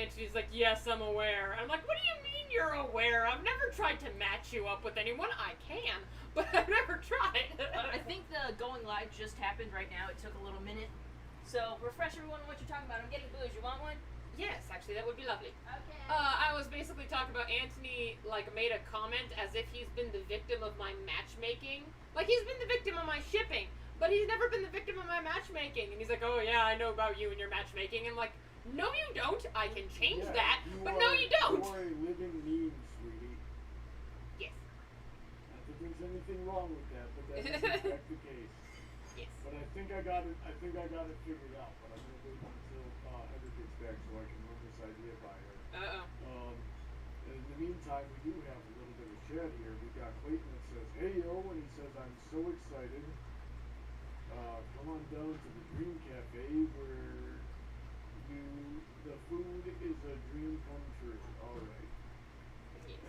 And she's like, yes, I'm aware. I'm like, what do you mean you're aware? I've never tried to match you up with anyone. I can, but I've never tried. I think the going live just happened right now. It took a little minute. So, refresh everyone on what you're talking about. I'm getting booze. You want one? Yes, actually, that would be lovely. Okay. I was basically talking about Anthony, like, made a comment as if he's been the victim of my matchmaking. Like, he's been the victim of my shipping, but he's never been the victim of my matchmaking. And he's like, oh, yeah, I know about you and your matchmaking. And I'm like, no, you don't. I can change that, but no, you don't. You are a living meme, sweetie. Yes. Not that there's anything wrong with that, but that is in fact the case. Yes. But I think I got it figured out, but I'm going to wait until Heather gets back so I can run this idea by her. Uh-oh. In the meantime, we do have a little bit of chat here. We got Clayton that says, hey, yo, and he says, I'm so excited. Come on down to the Dream Cafe where the food is a dream come true. All right. Yes.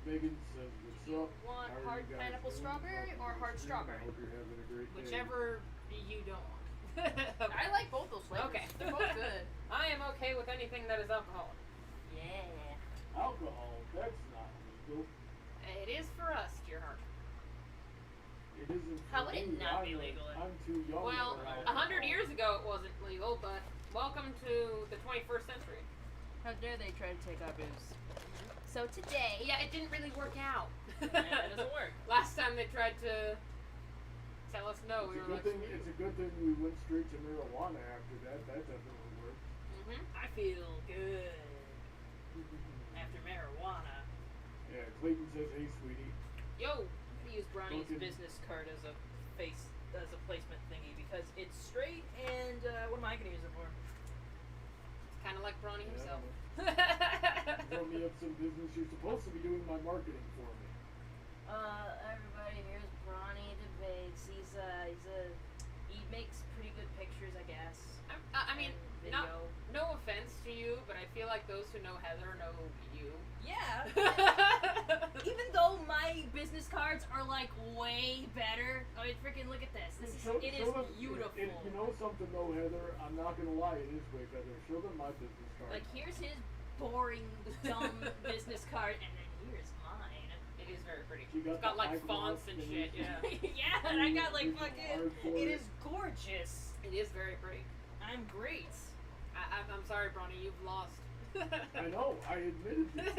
Megan says, what's Do you up? want How are hard you guys pineapple doing? strawberry or Welcome hard to the stream. strawberry? I hope you're having a great day. Whichever you don't want. I like both those flavors. Okay. They're both good. I am okay with anything that is alcoholic. Yeah. Alcohol, that's not legal. It is for us, dear heart. It isn't. How for would it me. not be I'm- legal? I'm too young. Well, for 100 alcohol. years ago it wasn't legal, but welcome to the 21st century. How dare they try to take our booze? So today, Yeah, it didn't really work out. Yeah, it doesn't work. Last time they tried to tell us no, It's we a were good like, thing. It's a good thing we went straight to marijuana after that. That definitely worked. mm-hmm. I feel good after marijuana. Yeah, Clayton says, "Hey, sweetie." Yo, I'm gonna use Bronny's Okay. business card as a placement thingy because it's straight and what am I gonna use it for? it's kind of like Bronny Yeah, himself. Throw me up some business. You're supposed to be doing my marketing for me. Everybody, here's Bronny debates. He makes pretty good pictures, I guess. I mean, And not, video. no offense to you, but I feel like those who know Heather know you. Yeah. Even though my business cards are like way better. I mean, freaking look at this. It is beautiful. If you know something though, Heather, I'm not gonna lie, it is way better. Show them my business card. Like, here's his boring, dumb business card, and then here's mine. It is very pretty. She got It's got the like eyebrows fonts and shit, yeah. Yeah, and I got like There's fucking. art for It it. is gorgeous. It is very pretty. I'm great. I'm sorry, Bronny, you've lost. I know, I admitted this.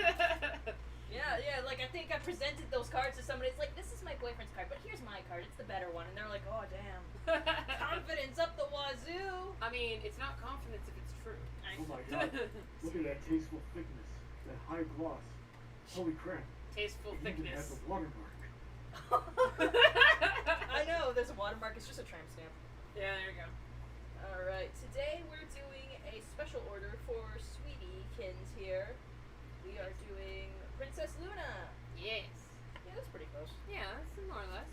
Yeah, like I think I presented those cards to somebody. It's like, this is my boyfriend's card, but here's my card. It's the better one. And they're like, oh, damn. Confidence up the wazoo. I mean, it's not confidence if it's true. Oh my god, look at that tasteful thickness, that high gloss. Holy crap. Tasteful It even has thickness. a watermark. I know, there's a watermark. It's just a tramp stamp. Yeah, there you go. Alright, today we're doing a special order for Sweetiekins here. We are doing Princess Luna. Yes. Yeah, that's pretty close. Yeah, that's more or less.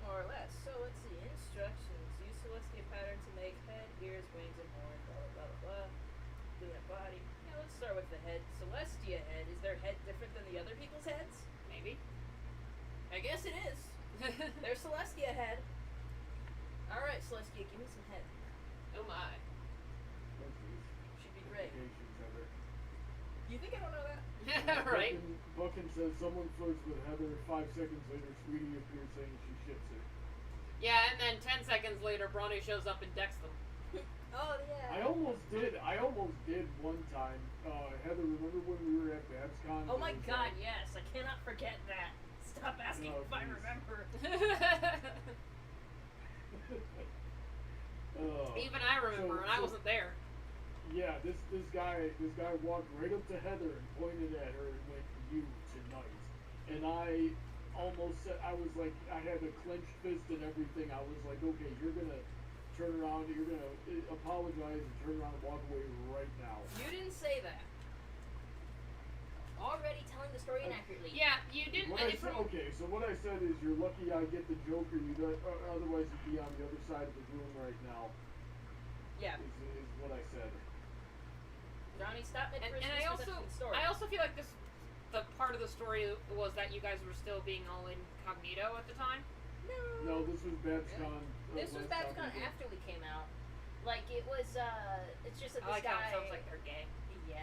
More or less. So let's see. Instructions. Use Celestia pattern to make head, ears, wings, and horn. Blah, blah, blah, blah. Luna body. Yeah, let's start with the head. Celestia head. Is their head different than the other people's heads? Maybe. I guess it is. There's Celestia head. Alright, Celestia, give me some head. Oh my. Should be great. Implications, Heather. You think I don't know that? Yeah, right. Buckin says someone flirts with Heather. 5 seconds later, Sweetie appears saying she shits it. Yeah, and then 10 seconds later, Bronny shows up and decks them. Oh, yeah. I almost did one time. Heather, remember when we were at BabsCon? Oh my god, yes. I cannot forget that. Stop asking Oh, if I geez. remember. Even I remember, and I wasn't there. Yeah, this guy walked right up to Heather and pointed at her and went, "You tonight." And I almost said, I was like, I had a clenched fist and everything. I was like, okay, you're gonna turn around, you're gonna apologize and turn around and walk away right now. You didn't say that. Already telling the story inaccurately. Yeah, you didn't. What I said, okay, so what I said is, you're lucky I get the joke, or otherwise you'd be on the other side of the room right now. Yeah. Is what I said. Johnny, stop it. And I also feel like the part of the story was that you guys were still being all incognito at the time. No, this was BabsCon. This was last BabsCon time. after we came out. Like, it was, it's just that I this like guy... how it sounds like they're gay. Yeah.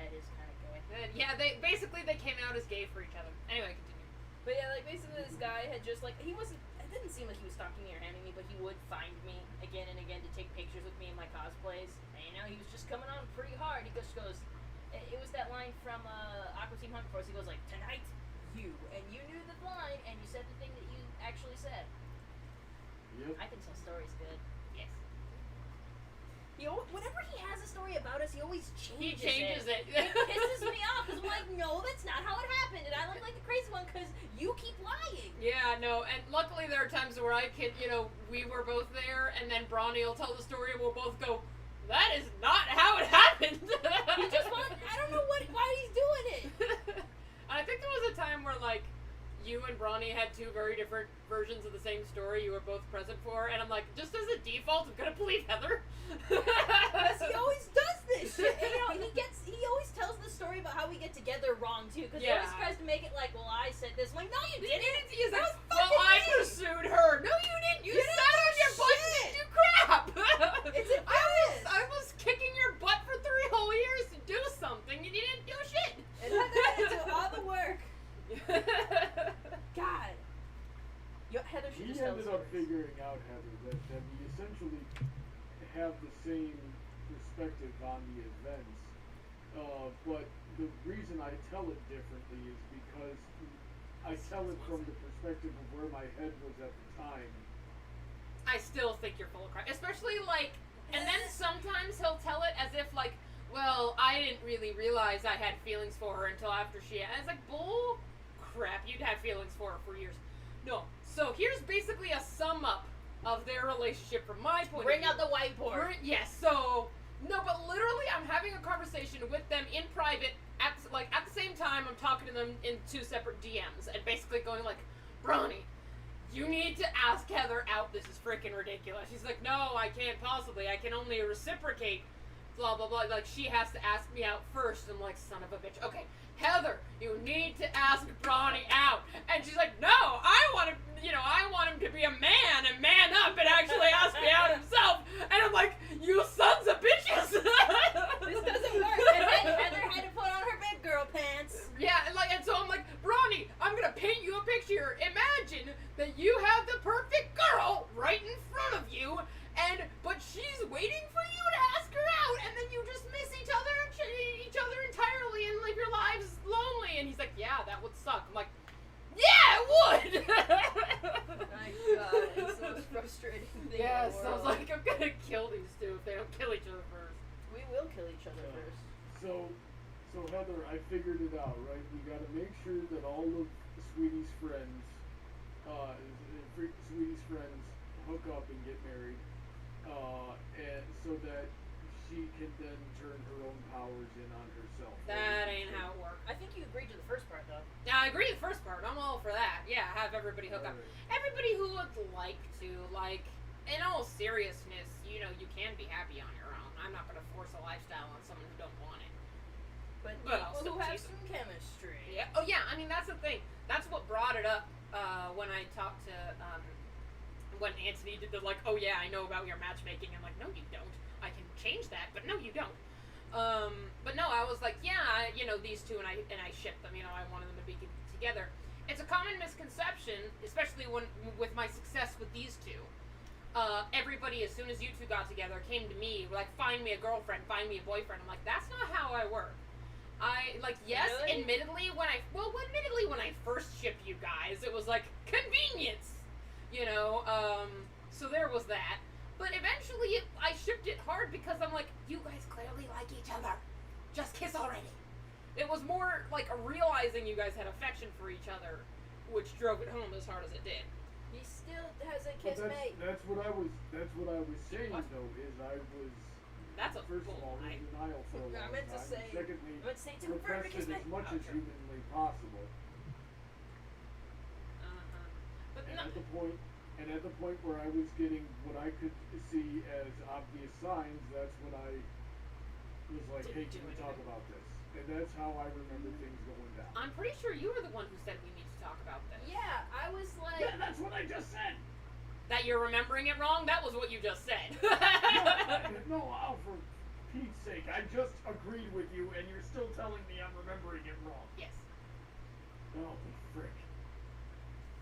And yeah, they came out as gay for each other. Anyway, continue. But yeah, like basically this guy had just like he wasn't. It didn't seem like he was stalking me or hounding me, but he would find me again and again to take pictures with me in my cosplays. And you know, he was just coming on pretty hard. He just goes. It was that line from Aqua Team Hunger Force. He goes like, "Tonight, you," and you knew the line, and you said the thing that you actually said. Yep. I can tell stories good. Yes. Whenever he has a story about us, he always changes it. He changes it. It pisses me off because I'm like, no, that's not how it happened, and I look like the crazy one because you keep lying. Yeah, no, and luckily there are times where I can, we were both there, and then Bronny will tell the story, and we'll both go, that is not how it happened. He just I don't know why he's doing it. I think there was a time where, like, you and Bronny had two very different versions of the same story you were both present for, and I'm like, just as a default, I'm gonna believe Heather. Because he always does this shit. And, he always tells the story about how we get together wrong, too. Because he always tries to make it like, well, I said this. I'm like, no, you didn't. He's That like, was well, fucking I me. pursued her. No, you didn't. You didn't sat do on your butt and shit. didn't do crap. It's embarrassing. I was kicking your butt for 3 whole years to do something, and you didn't do shit. And Heather had to do all the work. God. Heather should He just tell ended the up stories. figuring out, Heather, that we essentially have the same perspective on the events. But the reason I tell it differently is because I tell it from the perspective of where my head was at the time. I still think you're full of crap. Especially, like, and then sometimes he'll tell it as if, like, well, I didn't really realize I had feelings for her until after and it's like, bull crap, you'd had feelings for her for years. No. So here's basically a sum up of their relationship from my point Bring of view. out the whiteboard. Yes, so, no, but literally I'm having a conversation with them in private, at the same time I'm talking to them in 2 separate DMs, and basically going like, Bronny, you need to ask Heather out, this is freaking ridiculous. She's like, no, I can't possibly, I can only reciprocate, blah, blah, blah, like, she has to ask me out first. I'm like, son of a bitch, okay, Heather, you need to ask Bronny out. And she's like, no, I want him to be a man and man up and actually ask me out himself. And I'm like, you sons of bitches. This doesn't work. And then Heather had to put on her big girl pants. Yeah, and so I'm like, Bronny, I'm gonna paint you a picture. Imagine that you have the perfect girl right in front of you, but she's waiting for you to ask her out, and then you just miss each other entirely and live your lives lonely. And he's like, yeah, that would suck. I'm like, yeah, it would. My God, it's the most frustrating thing Yes, in the I was world. like, I'm gonna kill these two if they don't kill each other first. We will kill each other first. So Heather, I figured it out, right? We gotta make sure that all of Sweetie's friends, hook up and get married, and so that she can then turn her own powers in on herself. That ain't how it works. I think you agreed to the first part, though. Yeah, I agree with the first part. I'm all for that. Yeah, have everybody hook up. Alright. Everybody who would like to, like, in all seriousness, you can be happy on your own. I'm not gonna force a lifestyle on someone who don't want it. But Well, people who have so- some chemistry. Yeah. Oh yeah. I mean, that's the thing. That's what brought it up when I talked to when Anthony did the like, oh yeah, I know about your matchmaking. I'm like, no, you don't. I can change that, but no, you don't. But no, I was like, yeah, these two, and I shipped them. I wanted them to be together. It's a common misconception, especially with my success with these two. Everybody, as soon as you two got together, came to me like, find me a girlfriend, find me a boyfriend. I'm like, that's not how I work. Yes, Really? admittedly, when I first shipped you guys, it was like convenience, so there was that. But eventually, I shipped it hard because I'm like, you guys clearly like each other. Just kiss already. It was more like realizing you guys had affection for each other, which drove it home as hard as it did. He still hasn't But kissed me. that's what I was saying What? though, is I was That's a first of all bull. in denial for a long I meant to time. say- and secondly, I meant to say to confirm to repressed kiss it me. as much Oh, as sure. humanly possible. But And no, at the point where I was getting what I could see as obvious signs, that's when I was like, hey, Didn't can do we talk anything. about this? And that's how I remember things going down. I'm pretty sure you were the one who said we need to talk about this. Yeah, I was like. Yeah, that's what I just said! That you're remembering it wrong? That was what you just said. No, Al, for Pete's sake, I just agreed with you and you're still telling me I'm remembering it wrong. Yes. Oh, frick.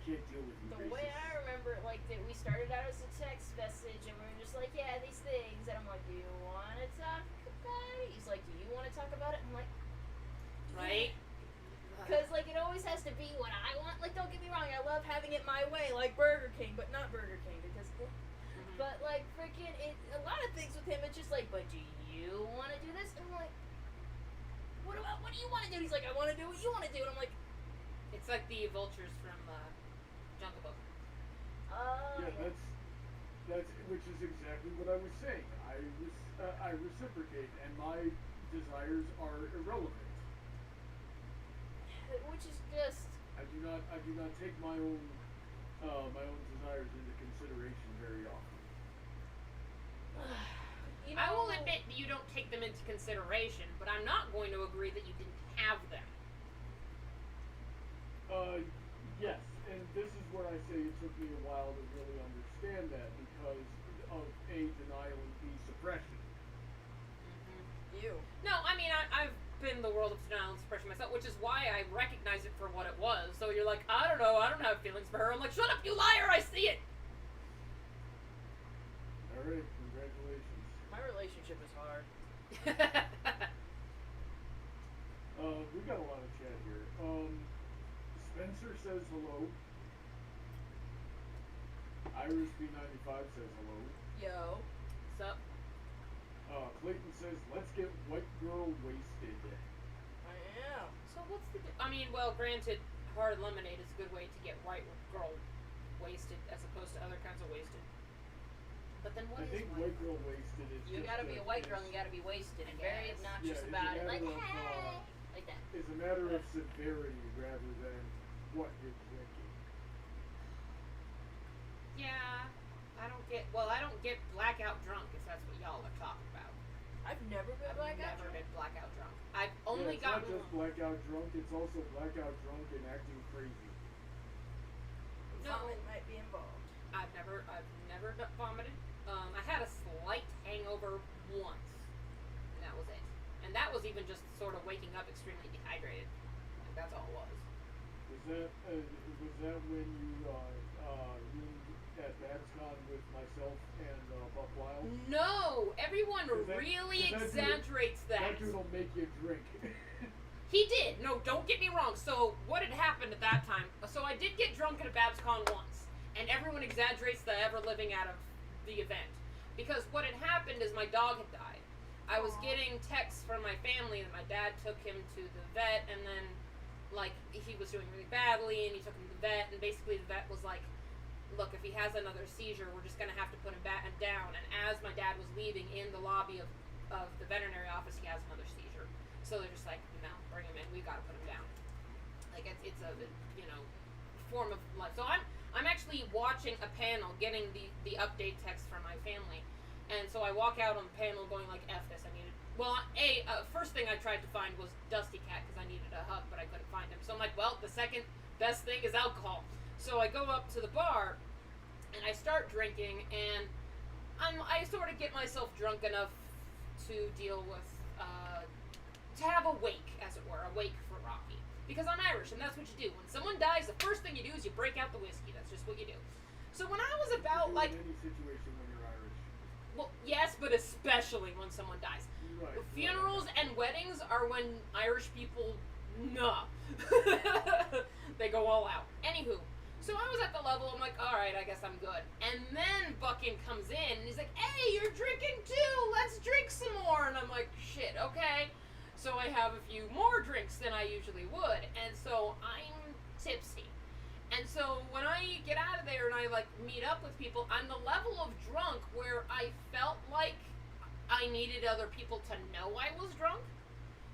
Can't deal with you. The way I remember it, like, that we started out as a text message, and we were just like, yeah, these things, and I'm like, do you want to talk about it? He's like, do you want to talk about it? I'm like, Right? because, like, it always has to be what I want. Like, don't get me wrong, I love having it my way, like Burger King, but not Burger King, because, but, like, freaking, a lot of things with him, it's just like, but do you want to do this? And I'm like, what do you want to do? He's like, I want to do what you want to do, and I'm like, It's like the vultures from Jungle Book. Yeah, that's which is exactly what I was saying. I reciprocate, and my desires are irrelevant. which is just, I do not take my own desires into consideration very often. you know, I will admit that you don't take them into consideration, but I'm not going to agree that you didn't have them. Yes, and this is where I say it took me a while to really understand that because of A, denial, and B, suppression. you. No, I mean, I've been in the world of denial and suppression myself, which is why I recognize it for what it was. So you're like, I don't know, I don't have feelings for her. I'm like, shut up, you liar, I see it! Alright, congratulations. My relationship is hard. We got a lot of chat here. Spencer says hello. Irish B95 says hello. Yo. Sup? Clayton says, let's get white girl wasted. I am. So what's the... I mean, well, granted, hard lemonade is a good way to get white girl wasted as opposed to other kinds of wasted. But then what I is think white girl wasted is You just gotta be a white girl and you gotta be wasted and very obnoxious about it. Like, hey! Like that. It's a matter of severity rather than what you're drinking. Yeah, I don't get blackout drunk if that's what y'all are talking about. I've never been I've blackout never drunk. been blackout drunk. I've only It's gotten... not just blackout drunk, it's also blackout drunk and acting crazy. No. Vomit might be involved. I've never vomited. I had a slight hangover once, and that was it. And that was even just sort of waking up extremely dehydrated. Like, that's all it was. Was that when you roomed at BabsCon with myself and Buck Wild? No! Everyone that- really 'cause that dude- exaggerates that. That dude'll make you drink. He did. No, don't get me wrong. So what had happened at that time? So I did get drunk at a BabsCon once, and everyone exaggerates the ever living out of the event because what had happened is my dog had died. I was getting texts from my family that my dad took him to the vet, and then like he was doing really badly, and he took him to the vet, and basically the vet was like, "Look, if he has another seizure, we're just gonna have to put him down." And as my dad was leaving in the lobby of the veterinary office, he has another seizure. So they're just like, "No, bring him in. We gotta put him down." Like it's a form of life. So I'm actually watching a panel, getting the update text from my family, and so I walk out on the panel going like, "F this." I needed. Well, first thing I tried to find was Dusty Cat because I needed a hug, but I couldn't find him. So I'm like, well, the second best thing is alcohol. So I go up to the bar, and I start drinking, and I sort of get myself drunk enough to deal with, to have a wake, as it were, a wake for Rocky. Because I'm Irish, and that's what you do. When someone dies, the first thing you do is you break out the whiskey. That's just what you do. So when I was about, like... in any situation when you're Irish. Well, yes, but especially when someone dies. Right. Funerals and weddings are when Irish people, nah. They go all out. Anywho, so I was at the level, I'm like, alright, I guess I'm good. And then Buckin comes in, and he's like, "Hey, you're drinking too! Let's drink some more!" And I'm like, shit, okay. So I have a few more drinks than I usually would, and so I'm tipsy. And so when I get out of there and I like meet up with people, I'm the level of drunk where I felt like I needed other people to know I was drunk.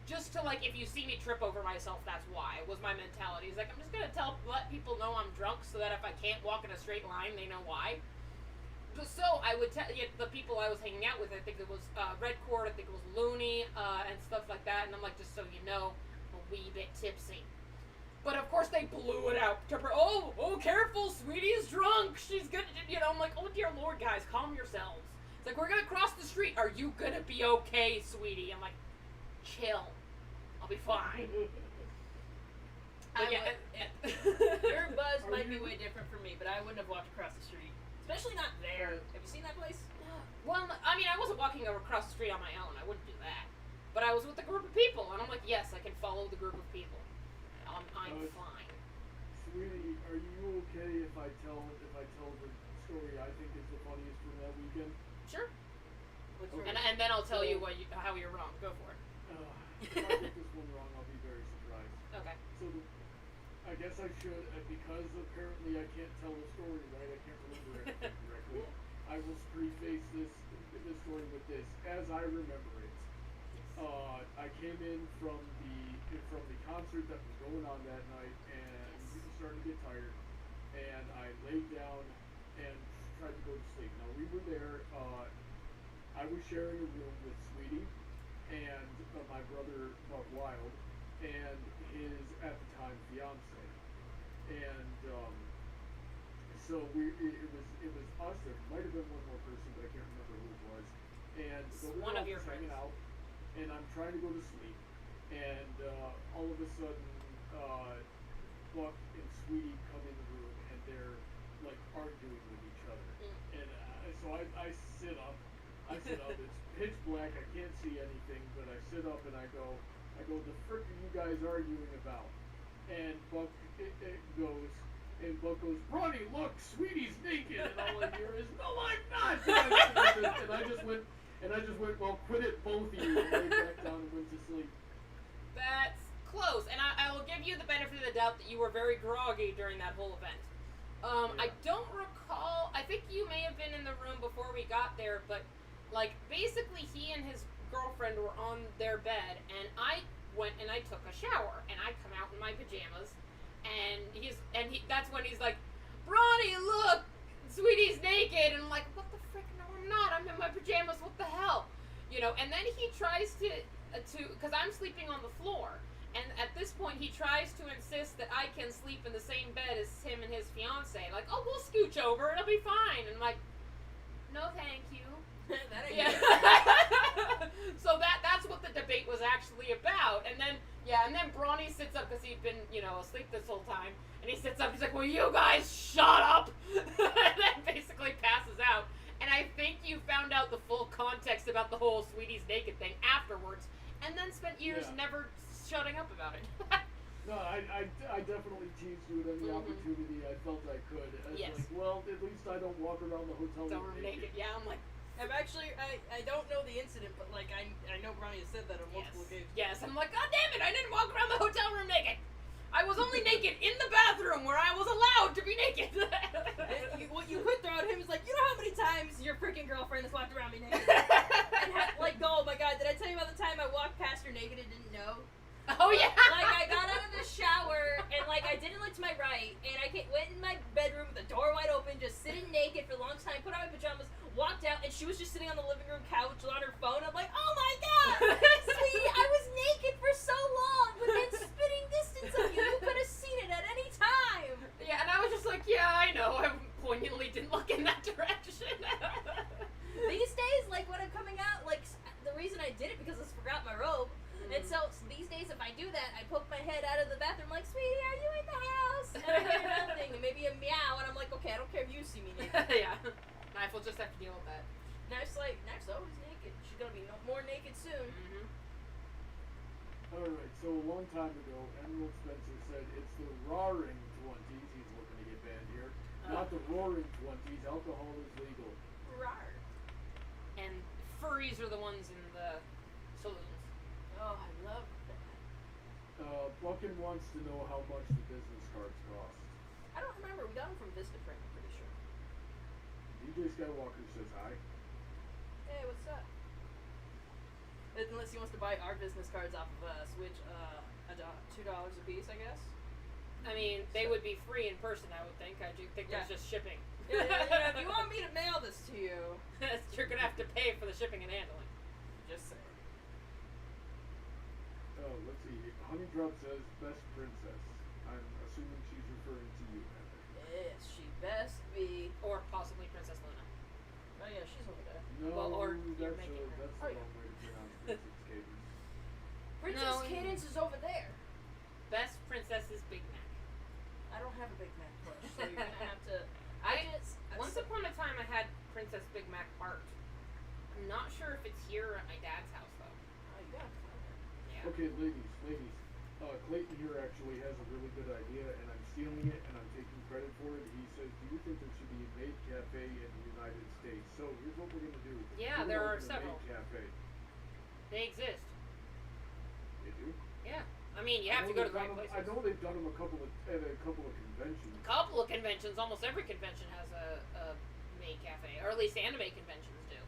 Just to like, if you see me trip over myself, that's why, was my mentality. It's like, I'm just gonna let people know I'm drunk so that if I can't walk in a straight line, they know why. So I would tell you the people I was hanging out with, I think it was Red Cord, I think it was Looney, and stuff like that, and I'm like, just so you know, a wee bit tipsy. But of course they blew it out. Oh, careful, sweetie's drunk. She's gonna, I'm like, oh dear Lord, guys, calm yourselves. It's like, we're gonna cross the street. Are you gonna be okay, sweetie? I'm like, chill. I'll be fine. I But yeah, would- Your buzz Are might be you- way different from me, but I wouldn't have walked across the street. Especially not there. Have you seen that place? well, I mean, I wasn't walking across the street on my own. I wouldn't do that. But I was with a group of people, and I'm like, yes, I can follow the group of people. I'm fine. Sweetie, are you okay if I tell the story I think is the funniest from that weekend? Sure. What's Okay. yours? And then I'll tell you how you're wrong. Go for it. If I get this one wrong, I'll be very surprised. Okay. So I guess I should, because apparently I can't tell the story right. I can't remember it correctly. I will preface this story with this, as I remember it. I came in from the concert that was going on that night, and we were starting to get tired, and I laid down and tried to go to sleep. Now we were there. I was sharing a room with Sweetie and my brother Buck Wild and his at the time fiance, and so it was us. There might have been one more person, but I can't remember who it was. And so we were One all of your just hanging friends. out, and I'm trying to go to sleep, and all of a sudden, Buck and Sweetie come in the room, and they're like arguing with each other. And so I sit up. It's pitch black. I can't see anything, but I sit up and I go, the frick are you guys arguing about? And Buck goes, Bronny, look, Sweetie's naked. And all I hear is, no, I'm not. And I just went, well, quit it, both of you. And laid back down and went to sleep. That's close, and I will give you the benefit of the doubt that you were very groggy during that whole event. I don't recall. I think you may have been in the room before we got there, but like basically he and his girlfriend were on their bed, and I went and I took a shower, and I come out in my pajamas, and that's when he's like, Bronny, look, Sweetie's naked, and I'm like, what the frick? No, I'm not. I'm in my pajamas. What the hell? You know, and then he tries to, because I'm sleeping on the floor, and at this point he tries to insist that I can sleep in the same bed as him and his fiance. Like, oh, we'll scooch over, it'll be fine. And I'm like, no, thank you. That ain't Yeah. good. So that's what the debate was actually about. And then Bronny sits up because he'd been, asleep this whole time. And he sits up, he's like, will you guys shut up? And then basically passes out. And I think you found out the full context about the whole Sweetie's naked thing afterwards. And then spent years never shutting up about it. No, I definitely teased you at any opportunity I felt I could. I was Yes. like, well, at least I don't walk around the hotel Don't room naked. Yeah, I'm like, I've actually, I don't know the incident, but like I know Bronny has said that on multiple occasions. yes. I'm like, God damn it, I didn't walk around the hotel room naked. I was only naked in the bathroom where I was allowed to be naked. What you could throw at him is like, you know how many times your freaking girlfriend has walked around me naked? And oh my god, did I tell you about the time I walked past her naked and didn't know? Oh yeah. Like I got out of the shower and like I didn't look to my right and I went in my bedroom with the door wide open, just sitting naked for a long time, put on my pajamas, walked out, and she was just sitting on the living room couch on her phone. I'm like, oh my god, sweetie, I was naked for so long within spitting distance of you. You could have seen it at any time. Yeah, and I was just like, yeah, I know. I poignantly didn't look in that direction. These days, like when I'm coming out, like the reason I did it because I forgot my robe. And so these days, if I do that, I poke my head out of the bathroom like, sweetie, are you in the house? And I hear nothing, and maybe a meow, and I'm like, okay, I don't care if you see me naked. Yeah. Knife will just have to deal with that. Knife's always naked. She's gonna be more naked soon. Alright, so a long time ago, Emerald Spencer said it's the roaring 20s he's looking to get banned here. Not the roaring 20s. Alcohol is legal. Rawr. And furries are the ones in the saloons. Oh, I love that. Buckin wants to know how much the business cards cost. I don't remember. We got them from Vistaprint, I'm pretty sure. DJ Skywalker says hi. Hey, what's up? Unless he wants to buy our business cards off of us, which, $2 a piece, I guess. I mean, they would be free in person, I would think. I do think there's just shipping. Yeah, if you want me to mail this to you, you're gonna have to pay for the shipping and handling. just say. Oh, let's see. Honeydrop says best princess. I'm assuming she's referring to you, Heather. Yes, she best be. Or possibly Princess Luna. Oh yeah, she's over there. No, Well, or you're that's making her. that's Oh, the yeah. wrong way to pronounce Princess Cadence. Princess No, Cadence is over there. Best princess is Big Mac. I don't have a Big Mac plush, so you're gonna have to. Once upon a time, I had Princess Big Mac art. I'm not sure if it's here at my dad's house though. Oh, you gotta find it. Yeah. Okay, ladies. Clayton here actually has a really good idea, and I'm stealing it, and I'm taking credit for it. He says, "Do you think there should be a maid cafe in the United States?" So here's what we're gonna do. Yeah, We're there gonna are open a several. Maid cafe. They exist. They do. Yeah. I mean, you have to go to the right places. I know they've done them at a couple of conventions. A couple of conventions. Almost every convention has a maid cafe, or at least anime conventions do.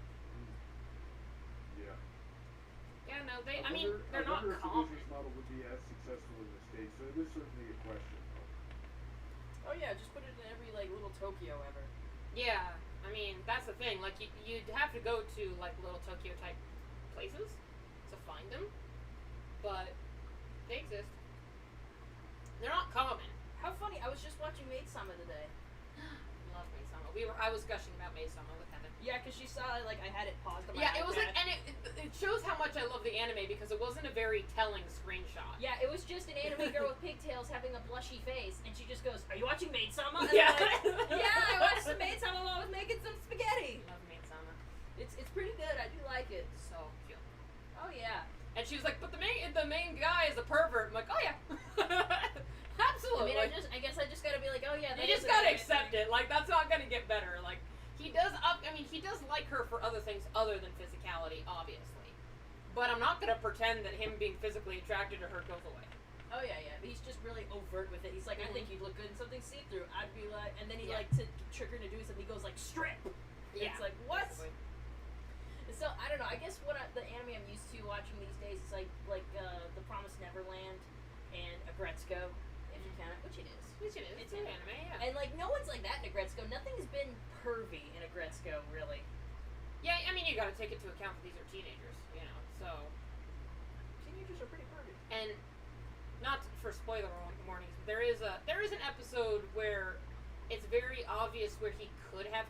Yeah. Yeah, no, they're I not wonder if the common. business model would be as successful in the States. So it is certainly a question. Oh yeah, just put it in every like little Tokyo ever. Yeah, I mean, that's the thing. Like, you'd have to go to like little Tokyo type places to find them, but they exist. They're not common. How funny! I was just watching Maid Sama today. Love Maid Sama. I was gushing about Maid Sama with Heather. Yeah, because she saw like I had it paused on my Yeah, it was like, iPad. and it shows how much I love the anime because it wasn't a very telling screenshot. Yeah, it was just an anime girl with pigtails having a blushy face, and she just goes, "Are you watching Maid Sama?" And Yeah. I'm like, yeah, I watched some Maid Sama while I was making some spaghetti. Love Maid Sama. It's pretty good. I do like it. So cute. Oh yeah. And she was like, but the main guy is a pervert. I'm like, oh yeah. Absolutely. I mean, I guess I just gotta be like, oh yeah. You that just is gotta an anime accept thing. it. Like, that's not gonna get better. Like, he does like her for other things other than physicality, obviously. But I'm not gonna pretend that him being physically attracted to her goes away. Oh yeah, yeah. But he's just really overt with it. He's like, I think Mhm. you'd look good in something see-through. I'd be like, and then he Yeah. like to trick her to do something. He goes like, strip. Yeah. It's like what? Basically. So I don't know. I guess the anime I'm used to watching these days is like The Promised Neverland and Agretzko, if you count it, which it is. Which it is. It's an anime, yeah. And like no one's like that in Agretzko. Nothing's been pervy in Agretzko, really. Yeah, I mean, you gotta take it into account that these are teenagers, you know, so. Teenagers are pretty pervy. And not for spoiler warnings, but there is an episode where it's very obvious where he could have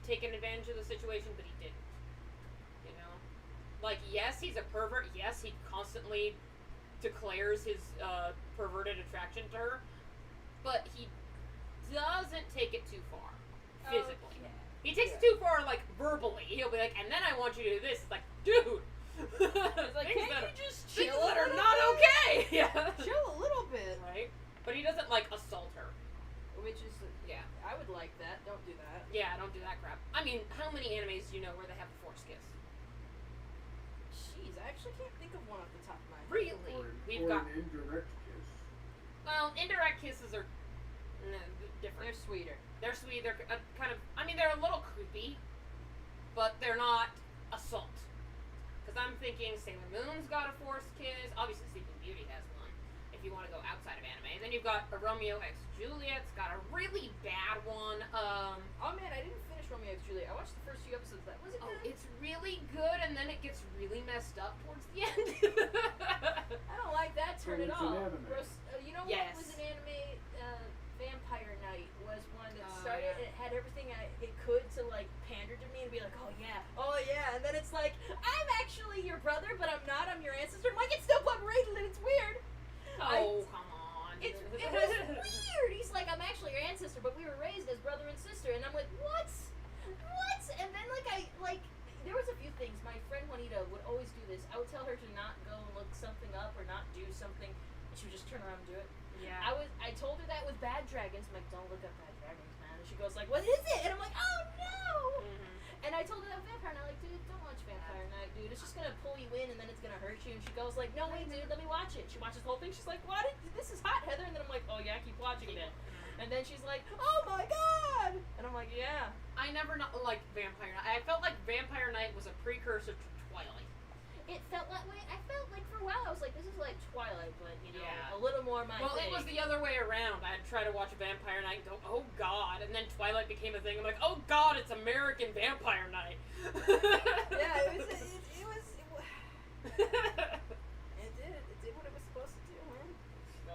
taken advantage of the situation, but he didn't. You know, like, yes, he's a pervert. Yes, he constantly declares his perverted attraction to her, but he doesn't take it too far physically. Okay. He takes it too far, like, verbally. He'll be like, and then I want you to do this. It's like, dude. It's like, things can't that you just things chill a that are little not bit? okay. Yeah. Chill a little bit. Right? But he doesn't, like, assault her. Which is, Yeah. I would like that. Don't do that. Yeah, don't do that crap. I mean, how many animes do you know where they have a force kiss? Jeez, I actually can't think of one off the top of my head. Really? We've Or got. an indirect kiss. Well, indirect kisses are different. They're sweeter. They're sweet. They're kind of. I mean, they're a little creepy, but they're not assault. Because I'm thinking Sailor Moon's got a forced kiss. Obviously, Sleeping Beauty has one. If you want to go outside of anime, and then you've got a Romeo x Juliet's got a really bad one. Oh man, I didn't finish Romeo x Juliet. I watched the first few episodes. That was it. Oh, Good? it's really good, and then it gets really messed up towards the end. I don't like that. Turn So it it's an off. anime. You know Yes. what was an anime? Vampire Night was one that Oh, started yeah. and it had everything it could to like pander to me and be like, oh yeah, and then it's like, I'm actually your brother, but I'm not. I'm your ancestor. I'm like, it's still Rated and it's weird. Oh, come on. It was weird. He's like, I'm actually your ancestor, but we were raised as brother and sister, and I'm like, what? And then there was a few things. My friend Juanita would always do this. I would tell her to not go look something up or not do something, and she would just turn around and do it. Yeah. I told her that with Bad Dragons. I'm like, don't look up Bad Dragons, man. And she goes like, what is it? And I'm like, oh no. Mm-hmm. And I told her that with Vampire Night. Like, dude, don't watch Vampire Night, dude. It's just gonna pull you in and then it's gonna hurt you. And she goes like, no, wait, dude, let me watch it. She watches the whole thing. She's like, what? This is hot, Heather. And then I'm like, oh yeah, keep watching it. And then she's like, oh my god. And I'm like, yeah. I never liked Vampire Night. I felt like Vampire Night was a precursor to Twilight. It felt that way. I felt like for a while I was like, this is like Twilight, but you know, Yeah. a little more my Well, thing. it was the other way around. I'd try to watch Vampire Night and go, oh god, and then Twilight became a thing. I'm like, oh god, it's American Vampire Night. Yeah, it did what it was supposed to do, man.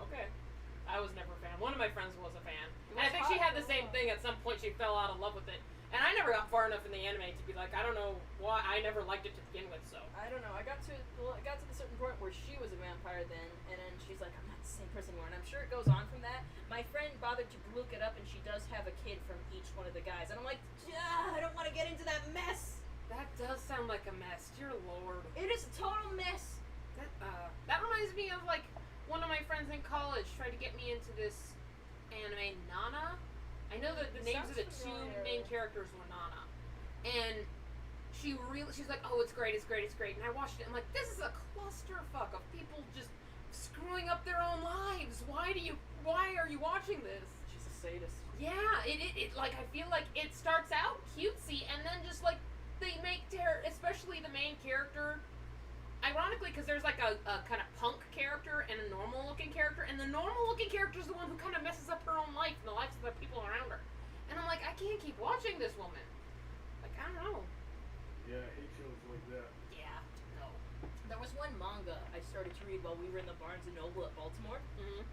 Okay. I was never a fan. One of my friends was a fan. It And I was think she hot had the for a same while. thing. At some point she fell out of love with it. And I never got far enough in the anime to be like, I don't know why, I never liked it to begin with, so. I don't know. I got to the certain point where she was a vampire then, and then she's like, I'm not the same person anymore. And I'm sure it goes on from that. My friend bothered to look it up, and she does have a kid from each one of the guys. And I'm like, I don't want to get into that mess. That does sound like a mess, dear lord. It is a total mess. That reminds me of, like, one of my friends in college tried to get me into this anime, Nana. I know that the names of the two main characters were Nana. And she's like, oh, it's great. And I watched it, I'm like, this is a clusterfuck of people just screwing up their own lives. Why are you watching this? She's a sadist. Yeah, it like, I feel like it starts out cutesy, and then just, like, they make especially the main character, ironically, because there's like a kind of punk character and a normal looking character, and the normal looking character is the one who kind of messes up her own life and the lives of the people around her. And I'm like, I can't keep watching this woman. Like, I don't know. Yeah, I hate shows like that. Yeah, no. There was one manga I started to read while we were in the Barnes & Noble at Baltimore. Mm-hmm.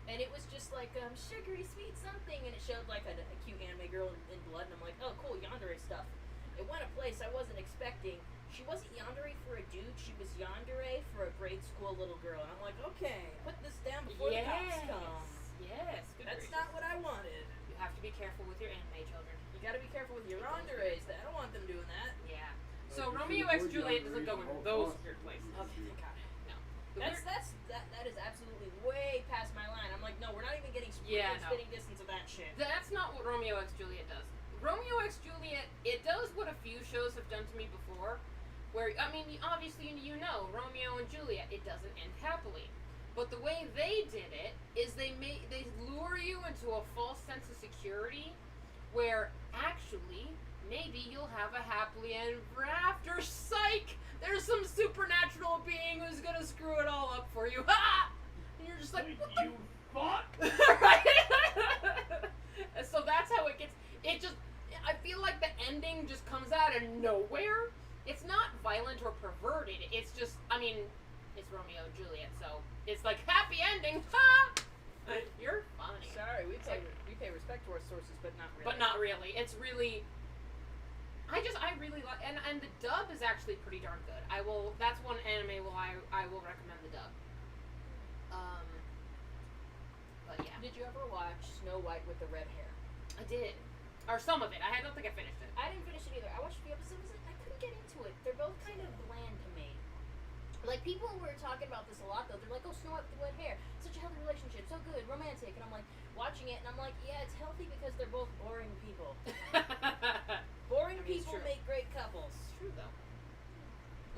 And it was just like, sugary sweet something, and it showed like a cute anime girl in blood, and I'm like, oh, cool, yandere stuff. It went a place I wasn't expecting. She wasn't yandere for a dude, she was yandere for a grade school little girl. And I'm like, okay, put this down before the cops come. Yes, good That's gracious. not what I wanted. You have to be careful with your anime children. You gotta be careful with your yanderes. I don't want them doing that. Yeah. Like, So if Romeo you X avoid Juliet doesn't yandere go at in all those costs, weird places. Okay, thank God. No. That is absolutely way past my line. I'm like, no, we're not even getting spitting distance of that shit. That's not what Romeo X Juliet does. Romeo X Juliet, it does what a few shows have done to me before, where, I mean, obviously you know, Romeo and Juliet, it doesn't end happily. But the way they did it is they lure you into a false sense of security, where actually, maybe you'll have a happily ever after. Psych! There's some supernatural being who's gonna screw it all up for you. Ha! And you're just like, what the You thought? right? So that's how it gets. I feel like the ending just comes out of nowhere. It's not violent or perverted. It's just, I mean, it's Romeo and Juliet, so it's like happy ending. Ha! You're funny. Sorry, we pay respect to our sources, but not really. But not really. It's really. I really like, and the dub is actually pretty darn good. That's one anime I will recommend the dub. But yeah. Did you ever watch Snow White with the red hair? I did. Or some of it. I don't think I finished it. I didn't finish it either. I watched a few episodes and I couldn't get into it. They're both kind of bland to me. Like, people were talking about this a lot, though. They're like, oh, Snow White with the red hair. Such a healthy relationship. So good. Romantic. And I'm like, watching it, and I'm like, yeah, it's healthy because they're both boring people. Boring people make great couples. It's true, though.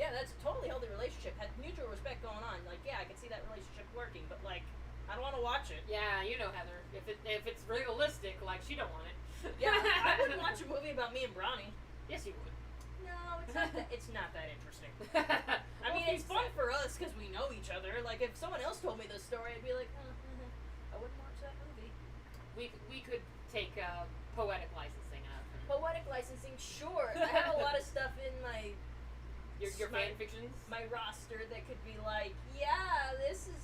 Yeah, that's a totally healthy relationship. Had mutual respect going on. Like, yeah, I can see that relationship working, but, like, I don't want to watch it. Yeah, you know, Heather. If it's realistic, like, she don't want it. Yeah, I wouldn't watch a movie about me and Bronny. Yes, you would. No, it's not that interesting. I mean, it's fun for us because we know each other. Like, if someone else told me this story, I'd be like, I wouldn't watch that movie. We could take poetic licensing out. Poetic licensing, sure. I have a lot of stuff in my Your fan fictions. my roster that could be like, yeah, this is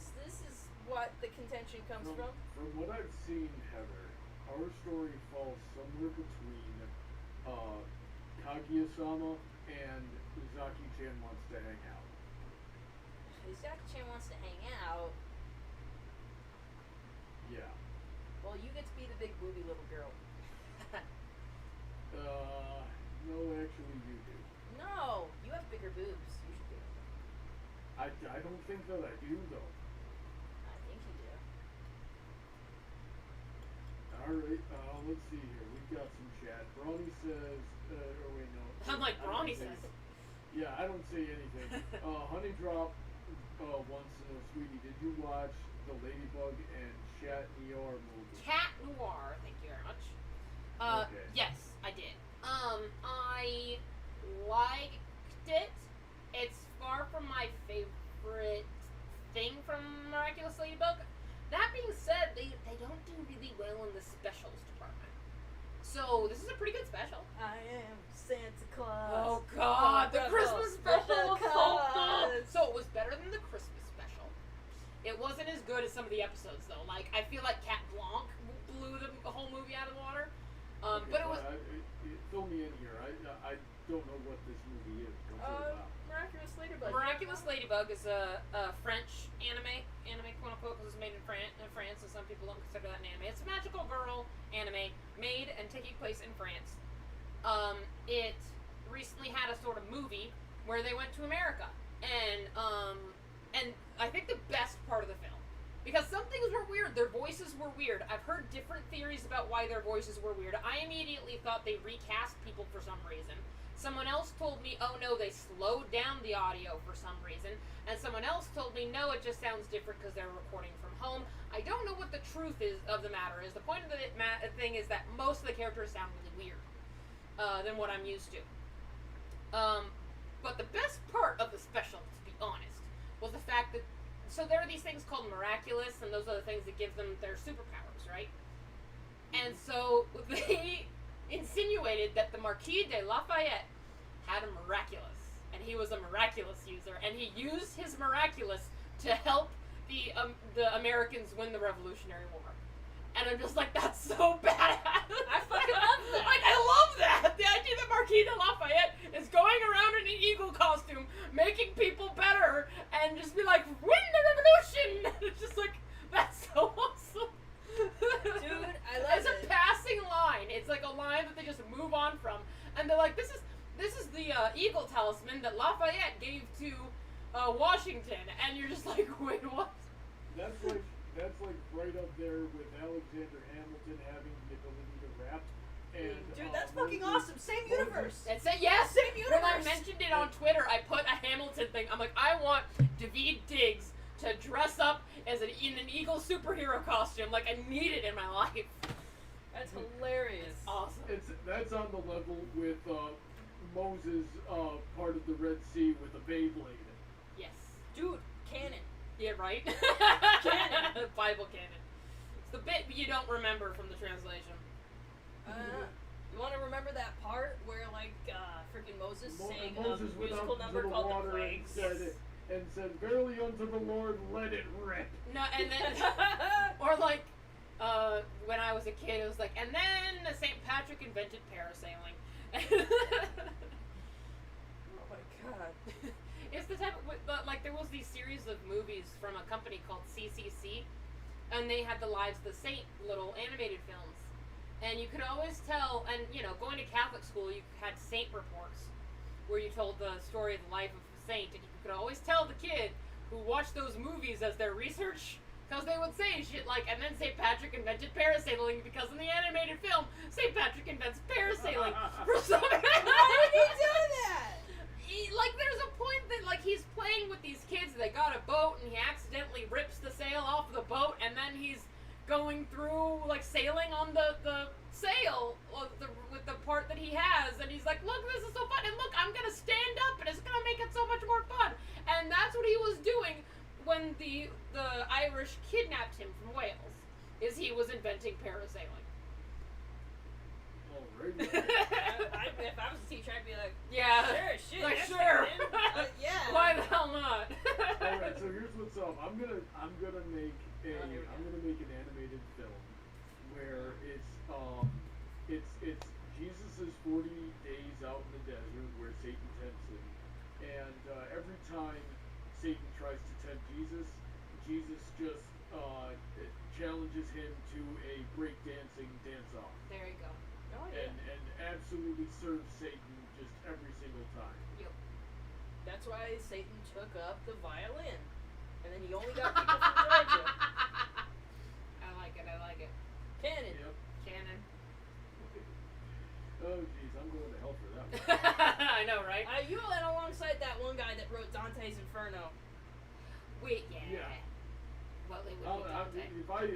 what the contention comes from. From what I've seen, Heather, our story falls somewhere between Kaguya-sama and Uzaki-chan wants to hang out. Uzaki-chan wants to hang out. Yeah. Well, you get to be the big booby little girl. No, actually you do. No, you have bigger boobs. You should do it. I don't think that I do, though. I think you do. Alright, let's see here. We've got some chat. Brawny says, oh wait, no. I'm like, I don't Brawny say- says. Yeah, I don't say anything. Honey Drop, once sweetie, did you watch the Ladybug and Chat Noir movie? Cat Noir, thank you very much. Okay. Yes, I did. I liked it. It's far from my favorite thing from Miraculous Ladybug. That being said, they don't do really well in the specials department. So this is a pretty good special. I am Santa Claus. Oh God, the Ruffles, Christmas special was so good. Ruffles. So it was better than the Christmas special. It wasn't as good as some of the episodes though. Like I feel like Cat Blanc blew the whole movie out of the water. But it was fill me in here. I don't know what this movie is. What's it about? Miraculous Ladybug. Miraculous Ladybug is a French anime quote unquote, because it's made in France, and some people don't consider that an anime. It's a magical girl anime made and taking place in France. It recently had a sort of movie where they went to America, and I think the best part of the film, because some things were weird, their voices were weird. I've heard different theories about why their voices were weird. I immediately thought they recast people for some reason. Someone else told me, oh no, they slowed down the audio for some reason. And someone else told me, no, it just sounds different because they're recording from home. I don't know what the truth is of the matter is. The point of the thing is that most of the characters sound really weird than what I'm used to. But the best part of the special, to be honest, was the fact that, so there are these things called miraculous, and those are the things that give them their superpowers, right? And so they insinuated that the Marquis de Lafayette had a miraculous, and he was a miraculous user, and he used his miraculous to help the Americans win the Revolutionary War. And I'm just like, that's so badass. I fucking love that. Like, I love that. The idea that Marquis de Lafayette is going around in an eagle costume, making people better, and just be like, win the revolution. It's just like, that's so awesome. Dude, I love It's a passing line. It's like a line that they just move on from, and they're like, this is the eagle talisman that Lafayette gave to Washington, and you're just like, wait, what? That's like right up there with Alexander Hamilton having the ability to rap. And dude, that's fucking awesome. Same universe. That's it. Yes, Same universe. When I mentioned it on Twitter, I put a Hamilton thing. I'm like, I want Daveed Diggs to dress up as in an eagle superhero costume. Like, I need it in my life. That's hilarious. Awesome. That's on the level with Moses part of the Red Sea with a Beyblade. Yes. Dude, canon. Yeah, right? Canon. Bible canon. It's the bit you don't remember from the translation. You want to remember that part where, like, freaking Moses sang Moses a went musical out number into the called The water Plagues? and said, verily unto the Lord, let it rip. No, and then, or like, when I was a kid, it was like, and then St. Patrick invented parasailing. Oh my god. It's the type of, like, there was these series of movies from a company called CCC, and they had the Lives of the Saint little animated films. And you could always tell, and, you know, going to Catholic school, you had saint reports, where you told the story of the life of a saint, and you could always tell the kid who watched those movies as their research, because they would say shit like, and then St. Patrick invented parasailing, because in the animated film, St. Patrick invents parasailing for some reason. Why did he do that? Like, there's a point that, like, he's playing with these kids, they got a boat, and he accidentally rips the sail off the boat, and then he's going through, like, sailing on the sail with the part that he has, and he's like, look, this is so fun, and look, I'm gonna stand up, and it's gonna make it so much more fun. And that's what he was doing when the Irish kidnapped him from Wales, is he was inventing parasailing. Alrighty. If I was a teacher, I'd be like, Yeah. sure, shit, Like, yes, sure. man. Yeah. Why the hell not? Alright, so here's what's up. I'm gonna make here we go. an animated film where it's Jesus' 40 days out in the desert where Satan tempts him, and every time Satan tries to tempt Jesus just challenges him to a breakdancing dance-off. There you go. Oh, yeah. And absolutely serves Satan just every single time. Yep. That's why Satan took up the violin. And then he only got people from Georgia. I like it. Canon. Yep. Canon. Oh jeez, I'm going to hell for that one. I know, right? You went alongside that one guy that wrote Dante's Inferno. Wait, yeah. Yeah. Well, it would If be I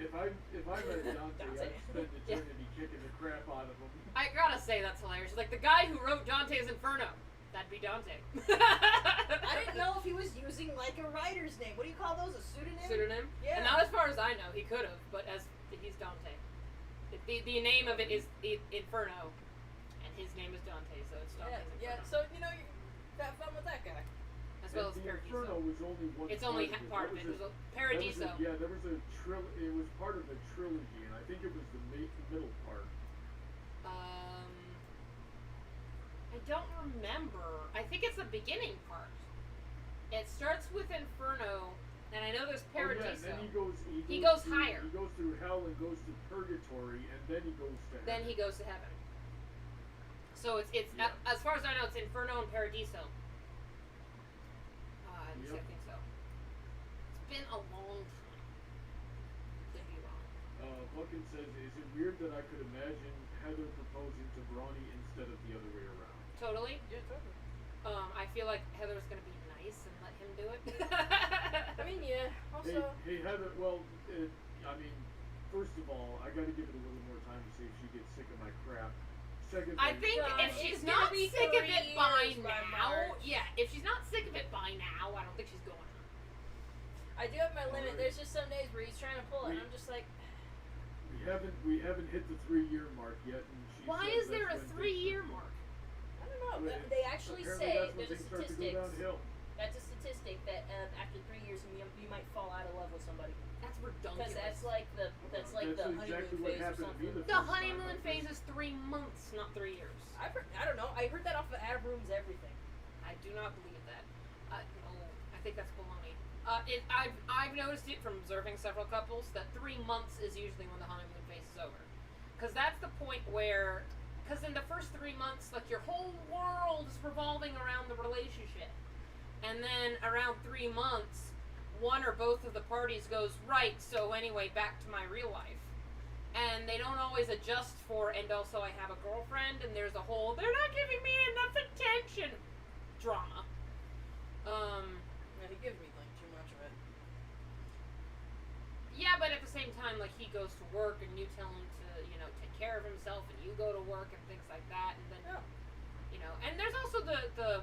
Dante. met Dante, I'd spend eternity kicking the crap out of him. I gotta say, that's hilarious. Like, the guy who wrote Dante's Inferno. That'd be Dante. I didn't know if he was using, like, a writer's name. What do you call those? A pseudonym? Pseudonym? Yeah. And not as far as I know. He could have, but he's Dante. The name of it is Inferno, and his name is Dante, so it's Dante's Inferno. Yeah, so, you know, you have fun with that guy. As well as the Inferno Paradiso. was only one. It's only part of it. It was a Paradiso. There was a it was part of a trilogy, and I think it was the middle part. I don't remember. I think it's the beginning part. It starts with Inferno, and I know there's Paradiso. Oh, yeah, and then he goes higher. He goes through hell and goes to purgatory, and then he goes to heaven. Then he goes to heaven. So it's as far as I know, it's Inferno and Paradiso. At least I think so. It's been a long time. Could be wrong. Buckin says, is it weird that I could imagine Heather proposing to Brawny instead of the other way around? Totally. Yeah, totally. I feel like Heather's gonna be nice and let him do it. I mean, yeah. Also, Hey Heather. Well, I mean, first of all, I got to give it a little more time to see if she gets sick of my crap. Secondly, I think if she's not sick of it by now, if she's not sick of it by now, I don't think she's going to. I do have my limit. There's just some days where he's trying to pull it, and I'm just like. We haven't hit the 3-year mark yet, and she Why is there a 3-year mark? I don't know. They actually say there's a statistic. That's a statistic that after 3 years you might fall out of love with somebody. That's redundant. Because that's like the honeymoon exactly phase or something. The honeymoon phase is 3 months, not 3 years. I don't know. I heard that off of Adam Ruins Everything. I do not believe that. No, I think that's baloney. I've noticed it from observing several couples that 3 months is usually when the honeymoon phase is over, because that's the point where, because in the first 3 months, like your whole world is revolving around the relationship, and then around 3 months, one or both of the parties goes, right, so anyway, back to my real life, and they don't always adjust for, and also I have a girlfriend, and there's a whole, they're not giving me enough attention drama. Yeah, he gives me like too much of it. Yeah, but at the same time, like, he goes to work and you tell him to, take care of himself, and you go to work and things like that, and then, and there's also the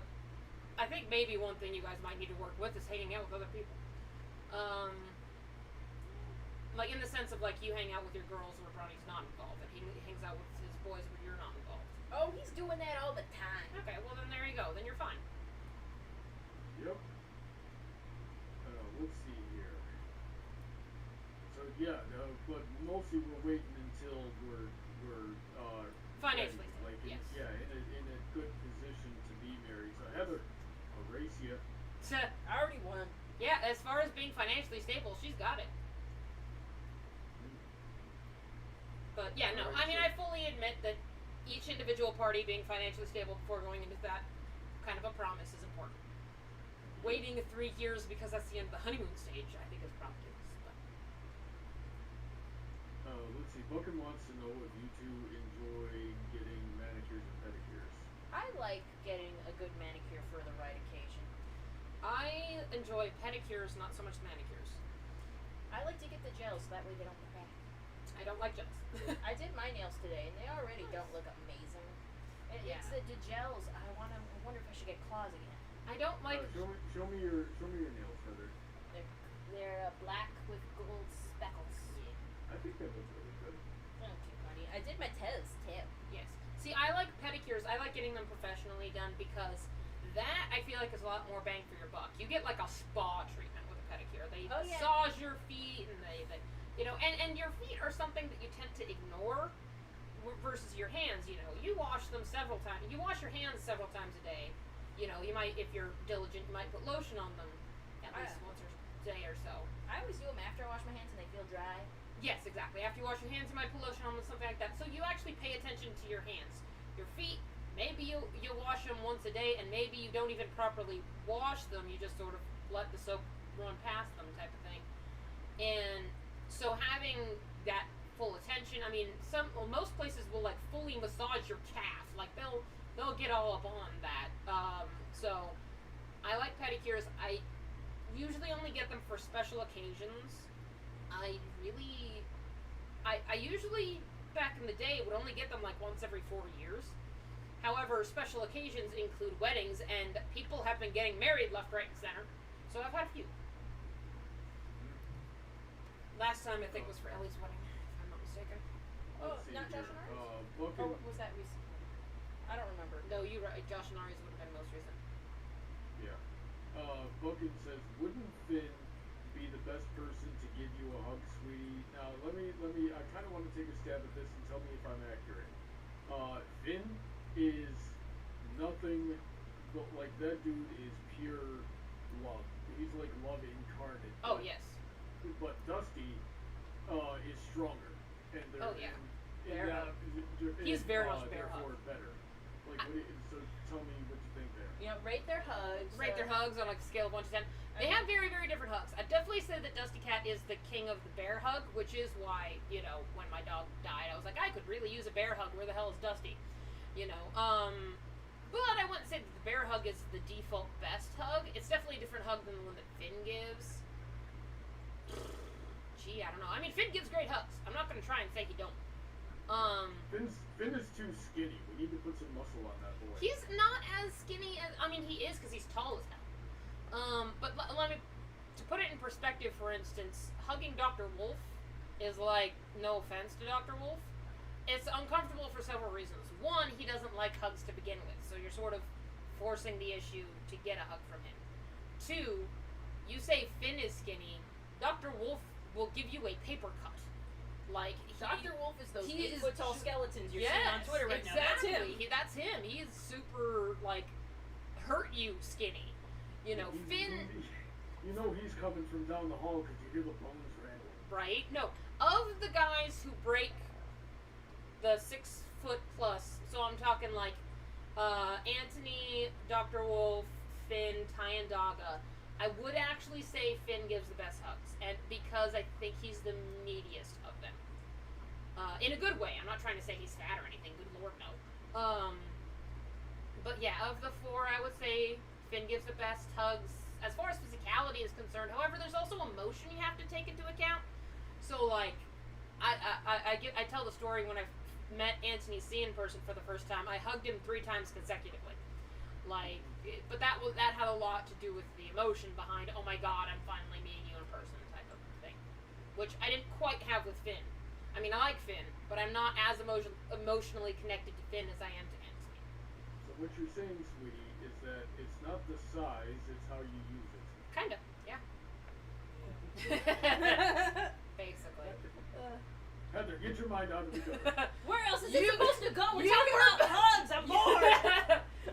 I think maybe one thing you guys might need to work with is hanging out with other people. Like, in the sense of, like, you hang out with your girls where Bronny's not involved, and he hangs out with his boys where you're not involved. Oh, he's doing that all the time. Okay, well, then there you go. Then you're fine. Yep. Let's see here. So yeah, but mostly we're waiting until we're Financially ready, stable, yes. in a good position to be married. So Heather, I'll race you. I already won. Yeah, as far as being financially stable, she's got it. But yeah, no, I mean, I fully admit that each individual party being financially stable before going into that kind of a promise is important. Waiting 3 years because that's the end of the honeymoon stage, I think, is probably Let's see. Buckin wants to know if you two enjoy getting manicures and pedicures. I like getting a good manicure for the right occasion. I enjoy pedicures, not so much manicures. I like to get the gels, that way they don't crack. I don't like gels. I did my nails today, and they already don't look amazing. It's the gels. I wonder if I should get claws again. I don't like. Show me your nails, Heather. They're black with gold speckles. I think they look really good. Thank you, honey. I did my toes too. Yes. See, I like pedicures. I like getting them professionally done because that I feel like is a lot more bang for your buck. You get like a spa treatment with a pedicure. They massage your feet, and they and your feet are something that you tend to ignore versus your hands. You wash them several times. You wash your hands several times a day. You might, if you're diligent, you might put lotion on them at least once a day or so. I always do them after I wash my hands and they feel dry. Yes, exactly. After you wash your hands, you might put lotion on them, something like that. So you actually pay attention to your hands. Your feet, maybe you wash them once a day, and maybe you don't even properly wash them. You just sort of let the soap run past them, type of thing. And so having that full attention, I mean, most places will like fully massage your calf. Like they'll get all up on that. So I like pedicures. I usually only get them for special occasions. I usually, back in the day, would only get them like once every 4 years. However, special occasions include weddings, and people have been getting married left, right, and center. So I've had a few. Last time, I think, was for Ellie's wedding, if I'm not mistaken. Oh, not Josh and Ari's? Or was that recent? I don't remember. No, you're right. Josh and Ari's would have been most recent. Yeah. Buckin says, wouldn't Finn be the best person to give you a hug, sweetie? Now, let me. I kind of want to take a stab at this and tell me if I'm accurate. Finn is nothing but like that dude is pure love. He's like love incarnate. Oh but, yes. But Dusty is stronger, and they're Oh, yeah. in Bear that, hug. He's very much bear therefore hug. better. Like, so tell me what you think there. You know, rate their hugs. Rate their hugs on like a scale of 1 to 10. They have very, very different hugs. I'd definitely say that Dusty Cat is the king of the bear hug, which is why, you know, when my dog died, I was like, I could really use a bear hug. Where the hell is Dusty? You know, but I wouldn't say that the bear hug is the default best hug. It's definitely a different hug than the one that Finn gives. Gee, I don't know. I mean, Finn gives great hugs. I'm not gonna try and say he don't. Finn is too skinny. We need to put some muscle on that boy. He's not as skinny as, I mean, he is because he's tall as hell. But let me, to put it in perspective, for instance, hugging Dr. Wolf is like, no offense to Dr. Wolf, it's uncomfortable for several reasons. One, he doesn't like hugs to begin with, so you're sort of forcing the issue to get a hug from him. Two, you say Finn is skinny, Dr. Wolf will give you a paper cut. Like, Dr. Wolf is those he 8 is foot tall skeletons you're seeing on Twitter right now. That's him. That's him. He's super, like, hurt you skinny. You know, Finn... You know he's coming from down the hall because you hear the bones rattling. Right? No. Of the guys who break the 6 foot plus, so I'm talking like Anthony, Dr. Wolf, Finn, Tyandaga, I would actually say Finn gives the best hugs, and because I think he's the meatiest of them. In a good way. I'm not trying to say he's fat or anything. Good lord, no. But yeah, of the 4, I would say Finn gives the best hugs as far as physicality is concerned. However, there's also emotion you have to take into account. So, like, I tell the story when I met Anthony C in person for the first time. I hugged him 3 times consecutively. Like, but that had a lot to do with the emotion behind, oh my god, I'm finally meeting you in person type of thing. Which I didn't quite have with Finn. I mean, I like Finn, but I'm not as emotionally connected to Finn as I am to Anthony. So what you're saying, sweetie, is that it's not the size, it's how you use it. Kinda, yeah. Basically. Heather, get your mind out of the gutter. Where else is it supposed to go? We're talking about hugs. I'm bored.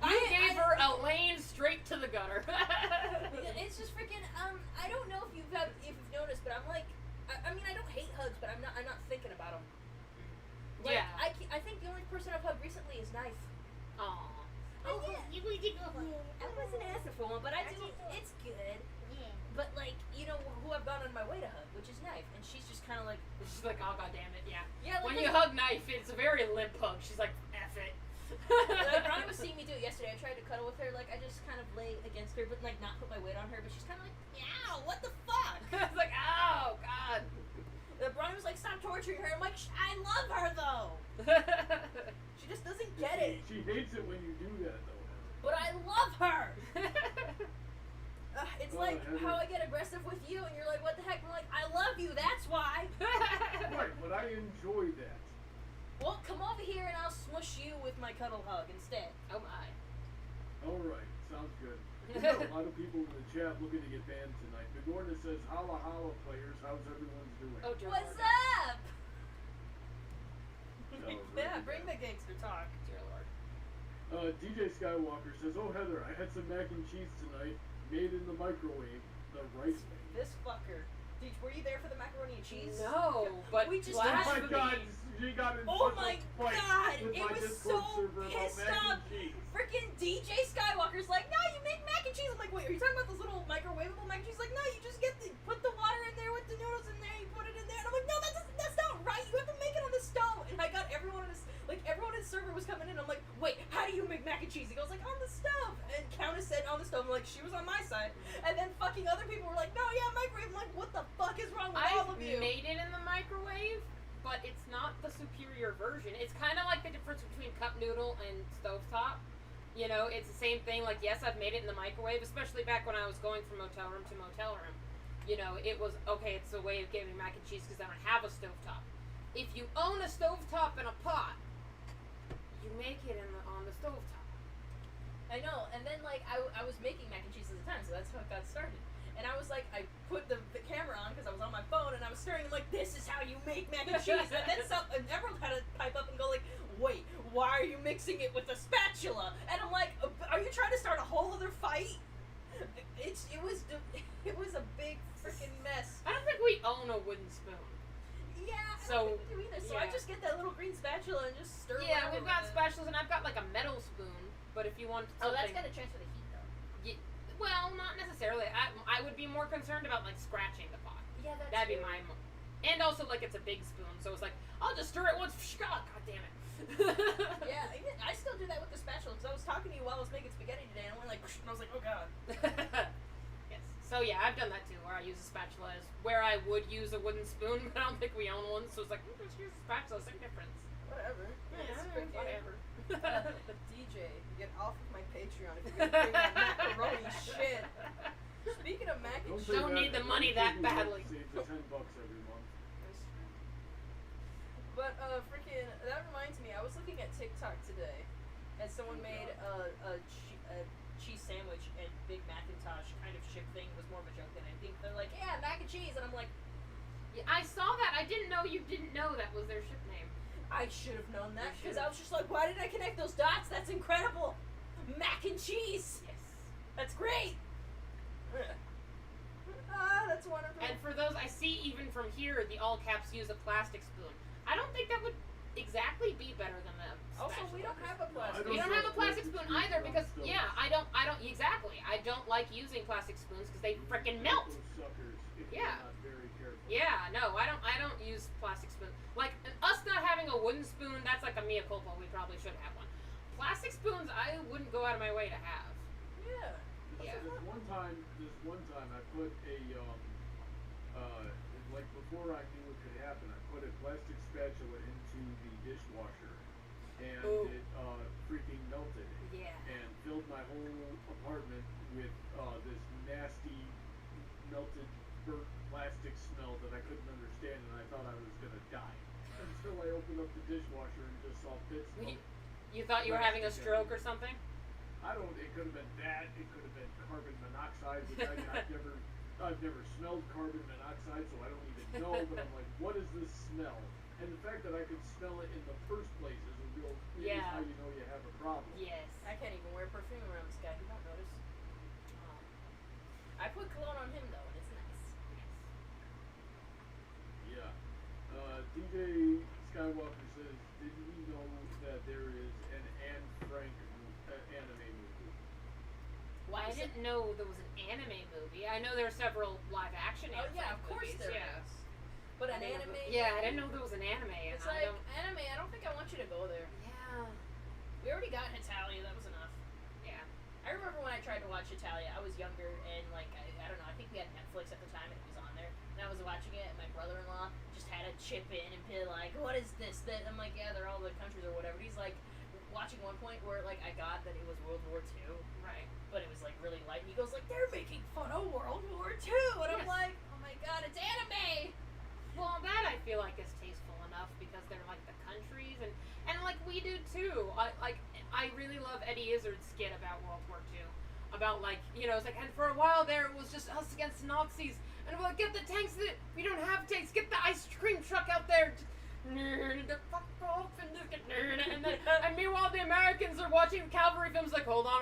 You gave her a lane straight to the gutter. It's just freaking. I don't know if you've noticed, but I'm like, I mean, I don't hate hugs, but I'm not thinking about them. Like, Yeah. I think the only person I've hugged recently is Knife. Aww. Oh, yeah. I wasn't asking for one, but I do. It's good. But like, you know who I've gone on my way to hug, which is Knife, and she's just kind of like. She's like, oh god damn it, yeah. Yeah. Like When you hug Knife, it's a very limp hug. She's like, F it. Like, Ronnie was seeing me do it yesterday. I tried to cuddle with her, like I just kind of lay against her, but like not put my weight on her. But she's kind of like, ow, what the fuck? It's like, oh god. Ronnie was like, stop torturing her. I'm like, I love her though. She just doesn't get it. She hates it when you do that, though. But I love her. It's like Heather. how I get aggressive with you, and you're like, what the heck? I'm like, I love you. That's why. Right, but I enjoy that. Well, come over here and I'll smush you with my cuddle hug instead. Oh my. Alright, sounds good. You know, a lot of people in the chat looking to get banned tonight. Bigorna says, holla holla players, how's everyone's doing? Oh dear What's lord. up? very Yeah, good. bring the gangster talk. Dear lord. DJ Skywalker says, oh Heather, I had some mac and cheese tonight, made in the microwave, the right way. This fucker. Dude, were you there for the macaroni and cheese? No, but We just Oh my blasphemy. god, she got in Oh such my a fight god, with it my was Discord so server about pissed mac off. and cheese. Freaking DJ Skywalker's like, no, you make mac and cheese. I'm like, wait, are you talking about those little microwavable mac and cheese? Like, no, you just put the water in there with the noodles in there, you put it in there. And I'm like, no, that's not right. You have to make it on the stove. And I got everyone in his server was coming in. I'm like, wait, how do you make mac and cheese? He goes like, on the stove. And Countess said on the stove. I'm like, she was on my side. And then fucking other people were like, no, yeah, microwave. I'm like, what the fuck is wrong with all I've of you? made it in the microwave, but it's not the superior version. It's kind of like the difference between cup noodle and stovetop. You know, it's the same thing. Like, yes, I've made it in the microwave, especially back when I was going from motel room to motel room. You know, it was, okay, it's a way of getting mac and cheese because I don't have a stovetop. If you own a stovetop and a pot, you make it on the stovetop. I know, and then like I was making mac and cheese at the time, so that's how it got started. And I was like, I put the camera on because I was on my phone, and I was stirring. I'm like, this is how you make mac and cheese. And then and Emerald had to pipe up and go like, wait, why are you mixing it with a spatula? And I'm like, are you trying to start a whole other fight? It was a big freaking mess. I don't think we own a wooden spoon. Yeah, So, I don't think we do either. So I yeah. just get that little green spatula and just stir. Yeah, whatever we've got with it. spatulas, and I've got like a metal spoon. But if you want Oh, something, that's gonna transfer the heat though. well, not necessarily. I would be more concerned about like scratching the pot. Yeah, that's That'd be true. my. And also, like, it's a big spoon, so it's like, I'll just stir it once. God damn it. Yeah, I still do that with the spatula because I was talking to you while I was making spaghetti today, and I went like, and I was like, oh god. Yes. So yeah, I've done that too, where I use a spatula as where I would use a wooden spoon, but I don't think we own one, so it's like, just use a spatula, same difference. Whatever. Yeah, It's freaking- whatever. DJ, get off of my Patreon if you're gonna bring that macaroni shit. Speaking of mac and Don't cheese, say Don't need the money Don't that say badly. Save the $10 every month. but freaking, that reminds me, I was looking at TikTok today, and someone made a cheese sandwich and Big Macintosh kind of ship thing was more of a joke than anything. They're like, yeah, mac and cheese, and I'm like, Yeah, I saw that. I didn't know you didn't know that was their ship name. I should have known that You because I was just like, why did I connect those dots? That's incredible. Mac and cheese. Yes. That's great. Ah, that's wonderful. And for those, I see even from here, the all caps use a plastic spoon. I don't think that would exactly be better than the Also, spatula. we don't have a plastic. We don't have a plastic spoon either because, Still. yeah, I don't exactly. I don't like using plastic spoons because they frickin' melt. Those suckers, if Yeah. you're not very careful. Yeah, no, I don't use plastic spoons. Like us not having a wooden spoon, that's like a mea culpa. We probably should have one. Plastic spoons, I wouldn't go out of my way to have. Yeah. Yeah. This one time I put a like before I knew it could happen, I put a plastic spatula into the dishwasher, and Ooh. it freaking melted Yeah. and filled my whole apartment with this nasty melted burnt plastic smell that I couldn't understand, and I thought I was gonna die until I opened up the dishwasher and just saw bits of. You thought you were having a stroke or something? I don't. It could have been that. It could have been carbon monoxide, which I've never smelled carbon monoxide, so I don't even know. But I'm like, what is this smell? And the fact that I could smell it in the first place is a real. Is how you know you have a problem. Yes. I can't even wear perfume around this guy. He won't notice. I put cologne on him though, and it's nice. Yeah. DJ Skywalker says, did we know that there is an Anne Frank anime movie? Well, I didn't know there was an anime movie. I know there are several live action Oh anime yeah, of course movies. there Yeah. is. But an anime. Yeah, I didn't know there was an anime. And It's I like don't. anime. I don't think I want you to go there. Yeah. We already got Italia. That was enough. Yeah. I remember when I tried to watch Italia. I was younger and like I don't know. I think we had Netflix at the time and it was on there. And I was watching it and my brother-in-law just had to chip in and be like, "What is this?" That I'm like, "Yeah, they're all the countries or whatever." And he's like watching one point where like I got that it was World War II, Right. but it was like really light. And he goes like, "They're making fun of World War II," and I'm Yes. like, "Oh my god, it's anime!" Well, that I feel like is tasteful enough because they're like the countries and like we do too. I really love Eddie Izzard's skit about World War II. About like, you know, it's like, and for a while there it was just us against Nazis. And we're like, get the tanks that we don't have tanks, get the ice cream truck out there. Fuck off and just get and then and meanwhile the Americans are watching cavalry films like, hold on,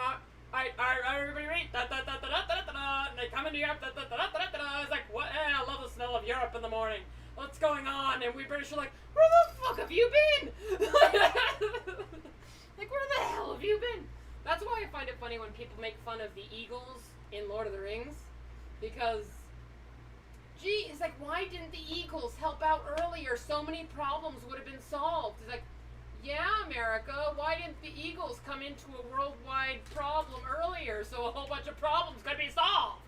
alright, everybody read da da da da da da da, and they come into Europe da da da da da da. It's like, what? I love the smell of Europe in the morning. What's going on? And we British are like, where the fuck have you been? Like, where the hell have you been? That's why I find it funny when people make fun of the Eagles in Lord of the Rings, because, gee, it's like, why didn't the Eagles help out earlier? So many problems would have been solved. It's like, yeah, America, why didn't the Eagles come into a worldwide problem earlier so a whole bunch of problems could be solved?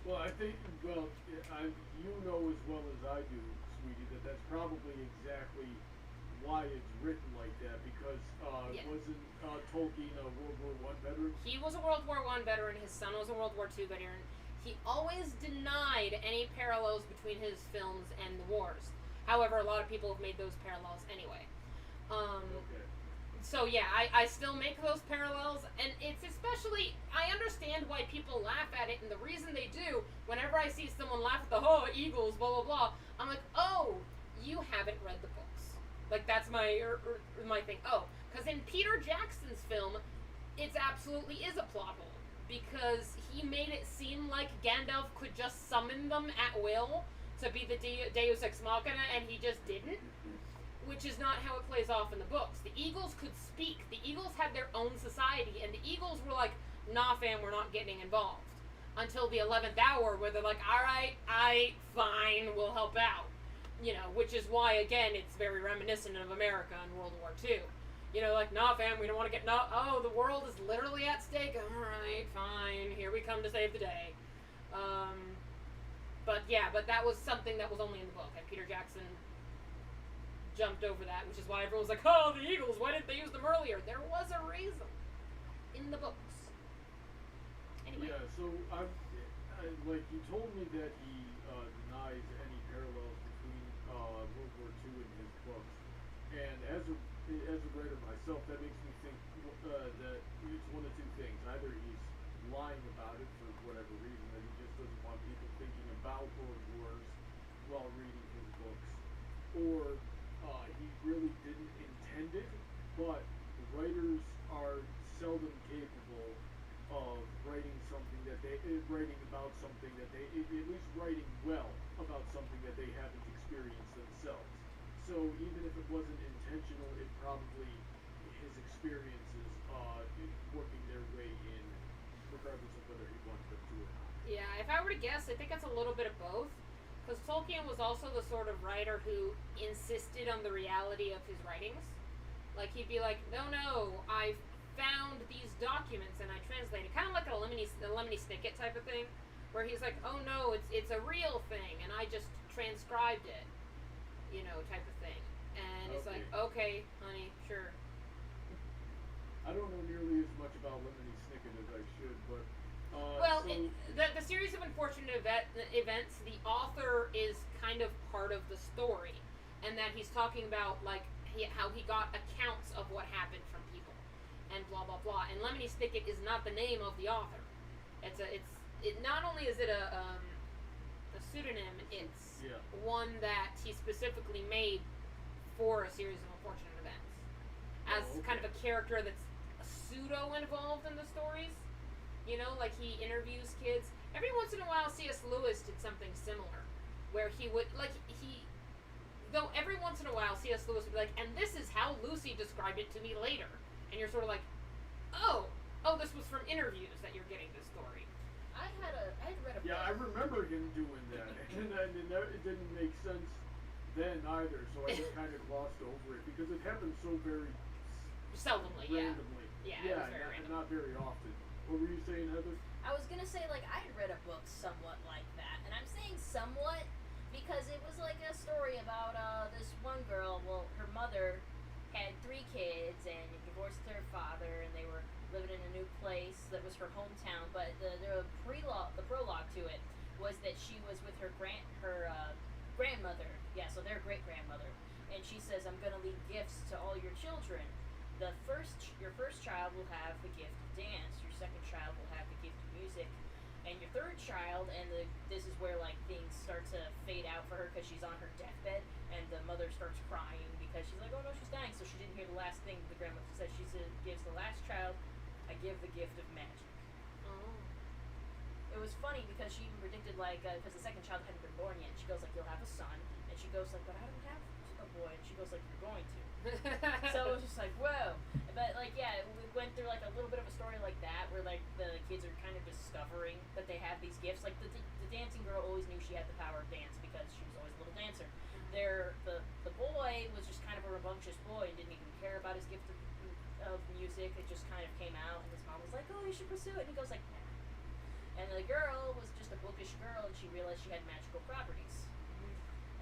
Well, I think, you know as well as I do, sweetie, that that's probably exactly why it's written like that, because Yeah. wasn't Tolkien a World War I veteran? He was a World War I veteran. His son was a World War II veteran. He always denied any parallels between his films and the wars. However, a lot of people have made those parallels anyway. Okay. So yeah, I still make those parallels, and it's especially, I understand why people laugh at it, and the reason they do, whenever I see someone laugh at the, oh, Eagles, blah, blah, blah, I'm like, oh, you haven't read the books. Like, that's my my thing. Oh, because in Peter Jackson's film, it absolutely is a plot hole. Because he made it seem like Gandalf could just summon them at will to be the Deus Ex Machina, and he just didn't. Which is not how it plays off in the books. The Eagles could speak. The Eagles had their own society, and the Eagles were like, nah, fam, we're not getting involved. Until the 11th hour, where they're like, alright, fine, we'll help out. You know, which is why, again, it's very reminiscent of America in World War II. You know, like, nah, fam, we don't want to get, oh, the world is literally at stake. Alright, fine, here we come to save the day. But that was something that was only in the book, and Peter Jackson jumped over that, which is why everyone's like, oh, the Eagles, why didn't they use them earlier? There was a reason in the books. Anyway. Yeah, so like, you told me that he denies any parallels between World War II and his books, and as a writer myself, that makes me think that it's one of two things: either he's lying about it for whatever reason, that he just doesn't want people thinking about world wars while reading his books, or he really didn't intend it, but writers are seldom capable of writing about something that they, at least writing well about something that they haven't experienced themselves. So even if it wasn't intentional, it probably, his experiences working their way in, regardless of whether he wanted them to or not. Yeah, if I were to guess, I think it's a little bit of both. Because Tolkien was also the sort of writer who insisted on the reality of his writings. Like, he'd be like, no, I found these documents and I translated. Kind of like a Lemony Snicket type of thing. Where he's like, oh no, it's a real thing and I just transcribed it. You know, type of thing. And it's like, okay, honey, sure. I don't know nearly as much about Lemony Snicket as I should, but... the series of unfortunate events, the author is kind of part of the story, and that he's talking about like how he got accounts of what happened from people, and blah blah blah. And Lemony Snicket is not the name of the author. Not only is it a pseudonym, it's one that he specifically made for a series of unfortunate events, as kind of a character that's pseudo involved in the stories. You know, like he interviews kids. Every once in a while, C.S. Lewis did something similar, where he would, though every once in a while, C.S. Lewis would be like, and this is how Lucy described it to me later. And you're sort of like, oh, this was from interviews that you're getting this story. I had read a book. Yeah, I remember him doing that, and it didn't make sense then either, so I just kind of glossed over it, because it happened so very seldomly, randomly. Yeah, it was very random. Not very often. What were you saying, Heather? I was gonna say, like, I had read a book somewhat like that, and I'm saying somewhat because it was like a story about this one girl. Well, her mother had 3 kids and divorced her father, and they were living in a new place that was her hometown. But the prologue to it was that she was with her grandmother. Yeah, so their great grandmother, and she says, "I'm gonna leave gifts to all your children. Your first child will have the gift of dance. Your second child will have the gift of music, and your third child." And this is where like things start to fade out for her because she's on her deathbed, and the mother starts crying because she's like, "Oh no, she's dying." So she didn't hear the last thing the grandmother said. She gives the last child, "I give the gift of magic." Oh. It was funny because she even predicted because the second child hadn't been born yet. She goes like, "You'll have a son," and she goes like, "But I don't have a boy," and she goes like, "You're going to." So it was just like, whoa. But like, yeah, we went through like a little bit of a story like that where like the kids are kind of discovering that they have these gifts. Like the dancing girl always knew she had the power of dance because she was always a little dancer. The boy was just kind of a rambunctious boy and didn't even care about his gift of music. It just kind of came out, and his mom was like, "Oh, you should pursue it," and he goes like, "Nah." And the girl was just a bookish girl, and she realized she had magical properties.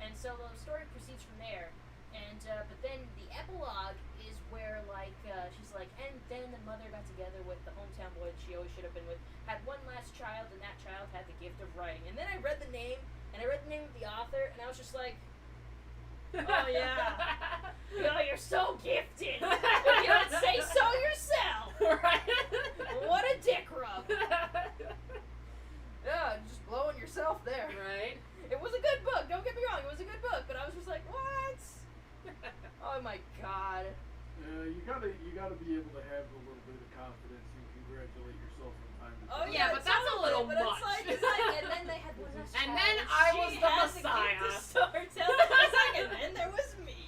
And so the story proceeds from there. And but then the epilogue is where she's like, and then the mother got together with the hometown boy that she always should have been with, had one last child, and that child had the gift of writing. And then I read the name, and I read the name of the author, and I was just like, oh yeah, you're so gifted. If you don't say so yourself. Right. What a dick rub. Yeah, just blowing yourself there. Right. It was a good book. Don't get me wrong. It was a good book, but I was just like, what? Oh, you gotta be able to have a little bit of confidence and congratulate yourself from time to time. Oh Yeah, but that's a little but much. It's like, and then they had one last And child, then I she was the had Messiah. To storytelling. It's like, and then there was me.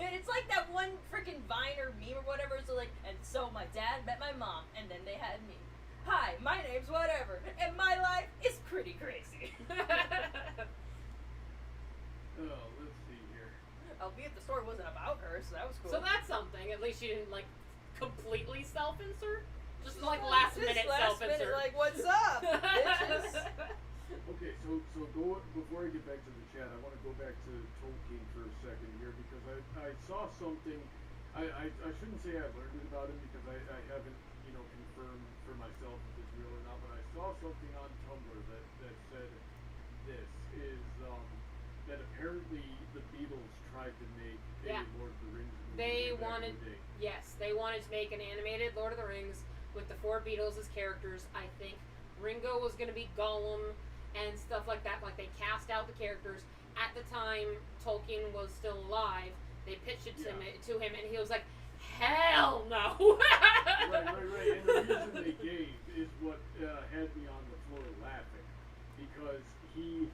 And it's like that one freaking Vine or meme or whatever. So like, and so my dad met my mom, and then they had me. Hi, my name's whatever, and my life is pretty crazy. Oh, let's see here. Albeit the story wasn't about her, so that was cool. So that's something. At least she didn't like completely self-insert. Just like last Just minute last minute, self-insert. like, what's up, bitches? Okay, so before I get back to the chat, I want to go back to Tolkien for a second here because I saw something. I shouldn't say I learned it about him because I haven't confirmed for myself if it's real or not. But I saw something on Tumblr that said this is that apparently the Beatles tried to make a Lord of the Rings movie. They back wanted, in the day. yes, they wanted to make an animated Lord of the Rings with the 4 Beatles as characters. I think Ringo was going to be Gollum and stuff like that. Like, they cast out the characters. At the time, Tolkien was still alive. They pitched it to him, and he was like, hell no! Right. And the reason they gave is what had me on the floor laughing. Because he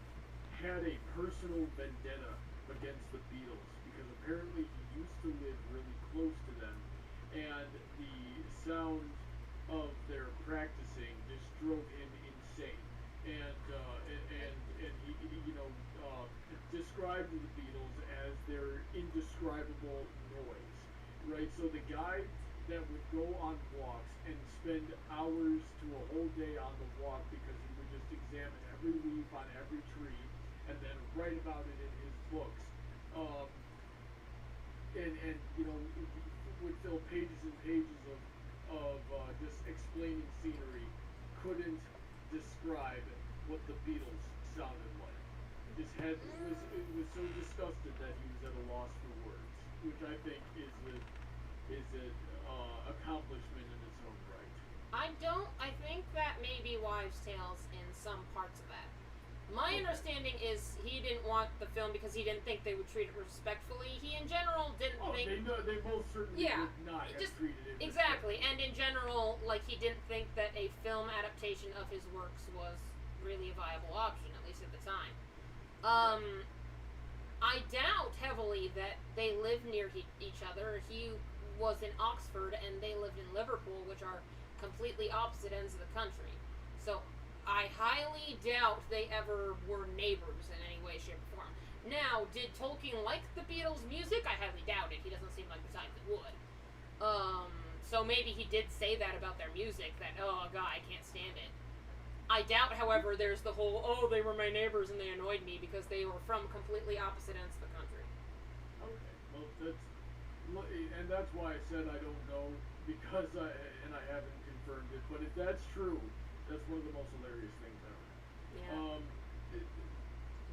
had a personal vendetta against the Beatles. Because apparently he used to live really close to them. And the sound of their practicing just drove him insane. And he described the Beatles as their indescribable noise, right? So the guy that would go on walks and spend hours to a whole day on the walk because he would just examine every leaf on every tree and then write about it in his books, and would fill pages and pages of just explaining scenery, couldn't describe what the Beatles sounded like. It was so disgusted that he was at a loss for words, which I think is an accomplishment in its own right. I think that may be wives' tales in some parts of that. My understanding is he didn't want the film because he didn't think they would treat it respectfully. He, in general, didn't think... They most certainly would not have treated it exactly, and in general, like, he didn't think that a film adaptation of his works was really a viable option, at least at the time. I doubt heavily that they lived near each other. He was in Oxford, and they lived in Liverpool, which are completely opposite ends of the country. So I highly doubt they ever were neighbors in any way, shape, or form. Now, did Tolkien like the Beatles' music? I highly doubt it. He doesn't seem like the type that would. So maybe he did say that about their music, that, oh, God, I can't stand it. I doubt, however, there's the whole, oh, they were my neighbors and they annoyed me because they were from completely opposite ends of the country. Okay, well, that's why I said I don't know, because I haven't confirmed it, but if that's true, that's one of the most hilarious things ever. Yeah.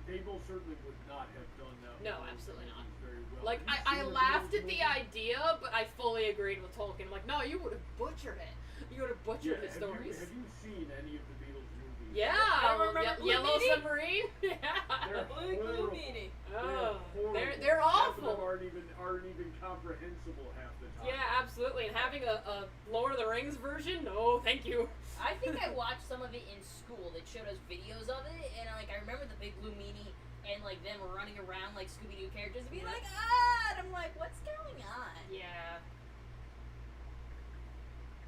They most certainly would not have done that. No, absolutely not. Very well. Like, I laughed at the idea, but I fully agreed with Tolkien. I'm like, no, you would have butchered it. You would have butchered his stories. Have you seen any of the Beatles movies? Yeah, I remember Blue Yellow Meanie? Submarine. They're Blue horrible. Meanie. Oh, horrible. they're Half of them awful. aren't even comprehensible half the time. Yeah, absolutely. And having a Lord of the Rings version, no, thank you. I think I watched some of it in school. They showed us videos of it, and I remember the big Blue Meanie and like them running around like Scooby-Doo characters and being like, ah! And I'm like, what's going on? Yeah.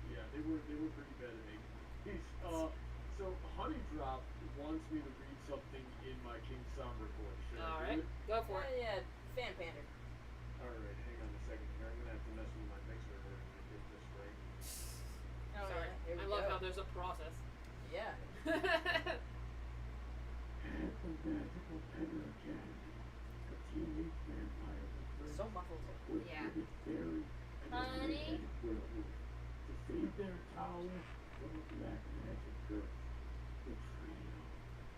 Yeah, they were pretty bad at making these. So Honey Drop wants me to read something in my King Somber voice. Should I do Alright, it? go for it. Yeah, fan pander. Alright, hang on a second here. I'm gonna have to mess with my mixer in order to get this right. Oh, Sorry. yeah, here we I love go. how there's a process. Yeah. At the magical Pedder Academy, a teenage vampire returns So muffled. with Yeah. its fairy and a Honey? red-headed werewolf to save their town from a black magic curse. The trio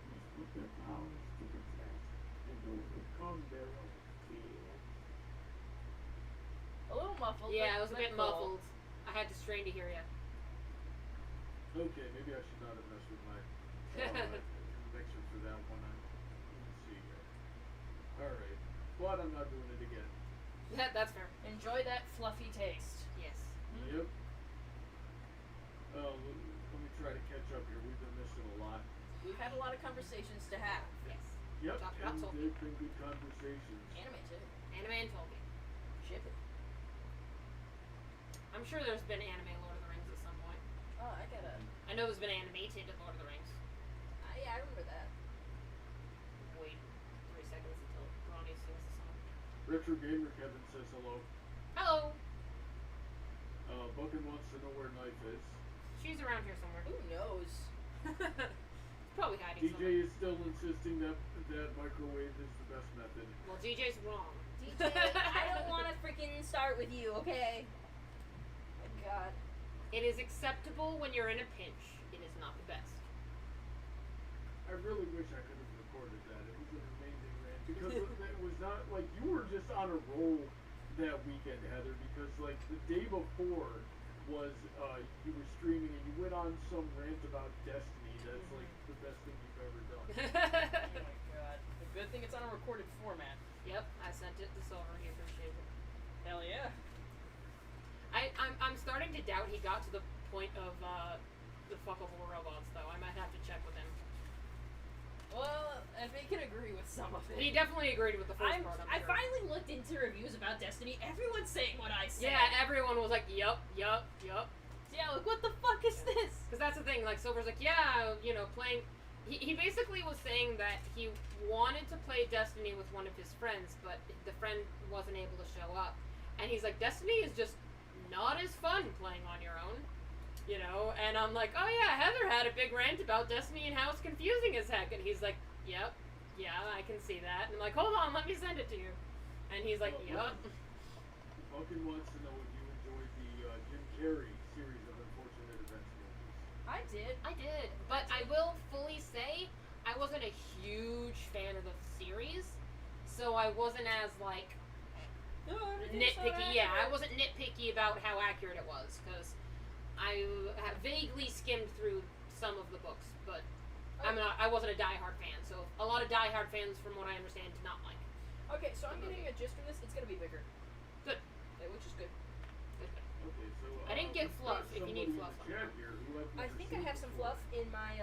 must put their powers to the test and overcome their own fears. A little muffled. Yeah, it but- was a but bit cool. muffled. I had to strain to hear you. Okay, maybe I should not have messed with my mixer for that one. Let's see here. Alright, but I'm not doing it again. That's fair. Enjoy that fluffy taste. Yes. Yep. Let me try to catch up here. We've been missing a lot. We've had a lot of conversations to have. Yes. Yep, Talk about and Tolkien. they've been good conversations. Anime too. Anime and Tolkien. Ship it. I'm sure there's been anime Lord of the Rings at some point. Oh, I gotta. I know there's been animated Lord of the Rings. Yeah, I remember that. Wait 3 seconds until Ronnie sings the song. Retro Gamer Kevin says hello. Hello! Buckin wants to know where Knife is. She's around here somewhere. Who knows? Probably hiding somewhere. DJ is still insisting that microwave is the best method. Well, DJ's wrong. DJ, I don't want to freaking start with you, okay? My God. It is acceptable when you're in a pinch. It is not the best. I really wish I could have recorded that. It was an amazing rant because it was not like you were just on a roll that weekend, Heather. Because like the day before was you were streaming and you went on some rant about Destiny. That's like the best thing you've ever done. Oh my God. A good thing it's on a recorded format. Yep, I sent it to Silver. He appreciated it. Hell yeah. I'm starting to doubt he got to the point of the fuckable robots, though. I might have to check with him. Well, if he can agree with some of it. He definitely agreed with the first part. I finally looked into reviews about Destiny. Everyone's saying what I said. Yeah, everyone was like, yup. Yeah, like, what the fuck is this? Because that's the thing, like, Silver's like, yeah, playing... He basically was saying that he wanted to play Destiny with one of his friends, but the friend wasn't able to show up. And he's like, Destiny is just not as fun playing on your own. And I'm like, oh yeah, Heather had a big rant about Destiny and how it's confusing as heck. And he's like, yep, yeah, I can see that. And I'm like, hold on, let me send it to you. And he's like, yep. Buckin wants to know if you enjoyed the Jim Carrey series of unfortunate events movies. I did. But I will fully say, I wasn't a huge fan of the series, so I wasn't as, like, nitpicky. Yeah, I wasn't nitpicky about how accurate it was, because I have vaguely skimmed through some of the books, but I wasn't a diehard fan, so a lot of diehard fans, from what I understand, did not like. Okay, so I'm getting a gist from this. It's gonna be bigger. Good. Which is good. Okay, so I didn't get we've fluff, got if you need somebody fluff. in the chat here who I've I never think I seen have some before. fluff in my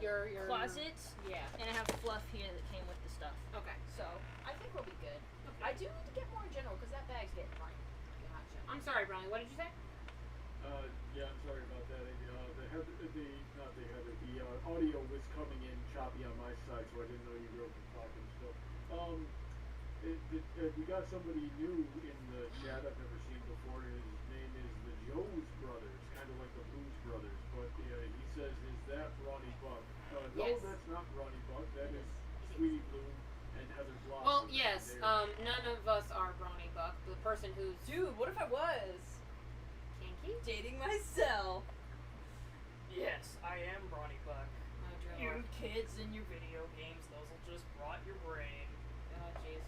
Your closet, Yeah. and I have fluff here that came with the stuff. Okay. So I think we'll be good. Okay. I do need to get more in general because that bag's getting light. Gotcha. I'm sorry, Brownie. What did you say? Yeah, I'm sorry about that. The audio was coming in choppy on my side, so I didn't know you were open talking still. We got somebody new in the chat I've never seen before. His name is the Joes Brothers, kind of like the Blues Brothers. But he says, "Is that Ronnie Buck?" No, Yes. that's not Ronnie Buck. That is Sweetie Blue and Heather Blossom. Well, yes. They're- None of us are Brownie Buck. The person who's Dude, what if I was kinky. dating myself? Yes, I am Ronnie Buck. Oh, dear You Lord. kids in your video games, those will just rot your brain. Oh, jeez.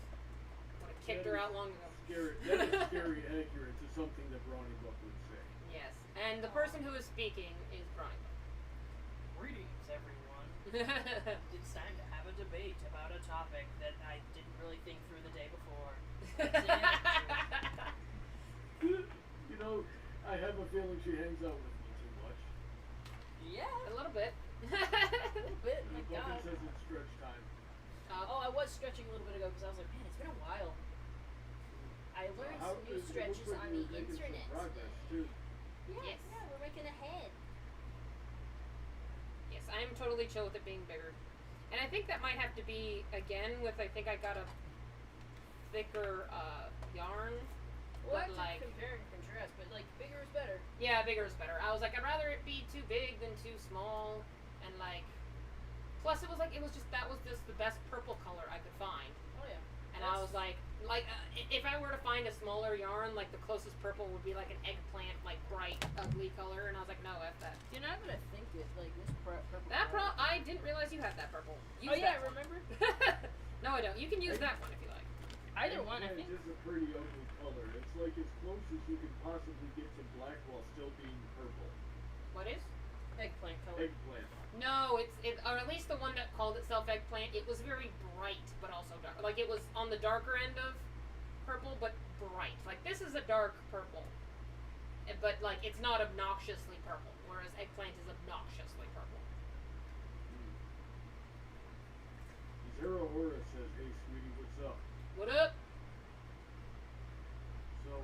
Would have kicked her out long ago. That is scary accurate to something that Ronnie Buck would say. Yes. And the person who is speaking is Brownie Greetings, everyone. Buck. It's time to have a debate about a topic that I didn't really think through the day before. I have a feeling she hangs out with me too much. Yeah, A little bit. a little bit. My Buckin God. says it's stretch time. Oh, I was stretching a little bit ago because I was like, man, it's been a while. I learned some new It stretches looks like on you're the making some internet. progress, too. Yes. Yeah, we're making a head. Yes, I am totally chill with it being bigger. And I think that might have to be, again, with I think I got a thicker yarn. Well, But, that's like- compare and contrast, but like bigger is better. Yeah, bigger is better. I was like, I'd rather it be too big than too small. And like, plus that was just the best purple color I could find. Oh yeah. And I was like, if I were to find a smaller yarn, like the closest purple would be like an eggplant, like bright, ugly color. And I was like, no, F that. You're not gonna think it like this purple. That color. I didn't realize you had that purple. Use Oh yeah, that one. remember? No, I don't. You can use that one if you like. Either one, I It's think. just a pretty ugly color. It's like as close as you could possibly get to black while still being purple. What is? Eggplant color. Eggplant. No, or at least the one that called itself eggplant. It was very bright, but also dark. Like it was on the darker end of purple, but bright. Like, this is a dark purple. But, like, it's not obnoxiously purple, whereas eggplant is obnoxiously purple. Zero Aura says, "Hey, sweetie, what's up?" What up? So,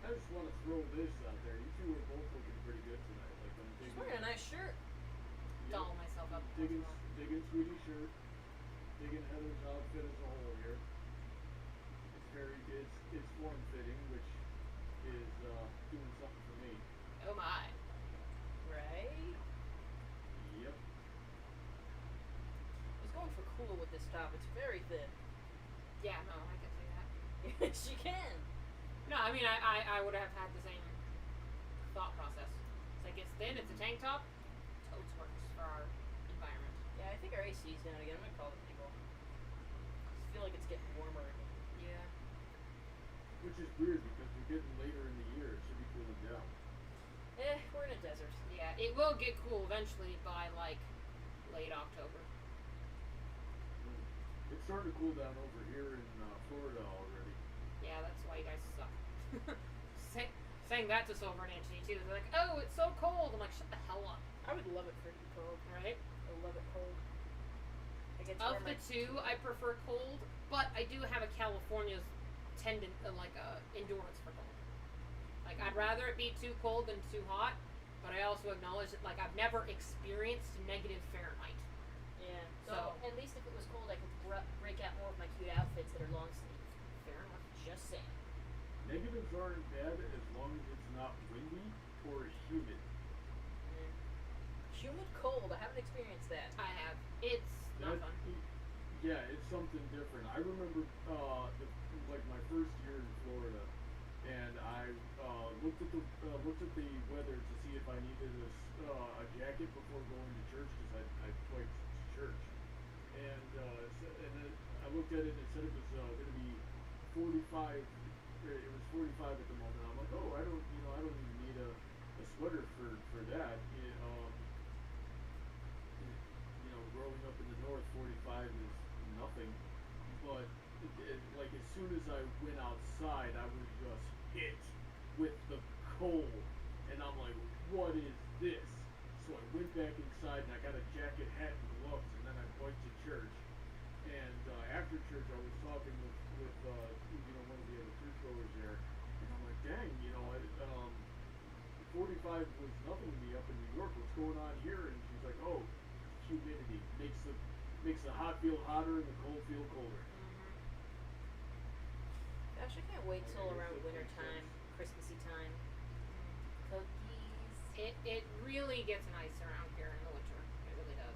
I just want to throw this out there. You two are both looking pretty good tonight. Like, I'm She's digging. wearing a nice shirt. Doll myself up. Digging Sweetie's shirt. Digging Heather's outfit as a whole here. It's form fitting, which is doing something for me. Oh my. Right? Yep. I was going for cool with this top. It's very thin. Yeah, no, I can say that. Yes, you can. No, I mean, I would have had the same thought process. It's like, it's thin, it's a tank top. Totes works for our environment. Yeah, I think our AC is down again. I'm gonna call the people. I just feel like it's getting warmer. Yeah. Which is weird because we're getting later in the year. It should be cooling down. We're in a desert. Yeah, it will get cool eventually by, like, late October. It's starting to cool down over here in Florida already. Yeah, that's why you guys suck. Saying that to Silver and Anthony, too. They're like, oh, it's so cold. I'm like, shut the hell up. I would love it for it to be cold. Right? I love it cold. I get to Of wear the my... two, I prefer cold, but I do have a California's endurance for cold. Like, I'd rather it be too cold than too hot, but I also acknowledge that, like, I've never experienced negative Fahrenheit. Yeah. So- at least if it was cold, I could break out more of my cute outfits that are long sleeve. Fair enough. Just saying. Negatives aren't bad as long as it's not windy or humid. Humid cold. I haven't experienced that. I have. It's not fun. Yeah, it's something different. I remember like my first year in Florida, and I looked at the weather to see if I needed a jacket before going to church because I biked to church, and then I looked at it and it said it was going to be 45. It was 45 at the moment. I'm like, oh, I don't even need a sweater for that. Growing up in the north, 45 is nothing. But like as soon as I went outside, I was just hit with the cold, and I'm like, what is this? So I went back inside and I got a jacket, hat, and gloves, and then I biked to church. And after church, I was talking with one of the other churchgoers there, and I'm like, dang, 45 was nothing to me up in New York. What's going on here? And she's like, oh, humidity makes the hot feel hotter and the cold feel colder. Gosh, I can't wait till around winter time, Christmassy time. Cookies. It really gets nice around here in the winter. It really does.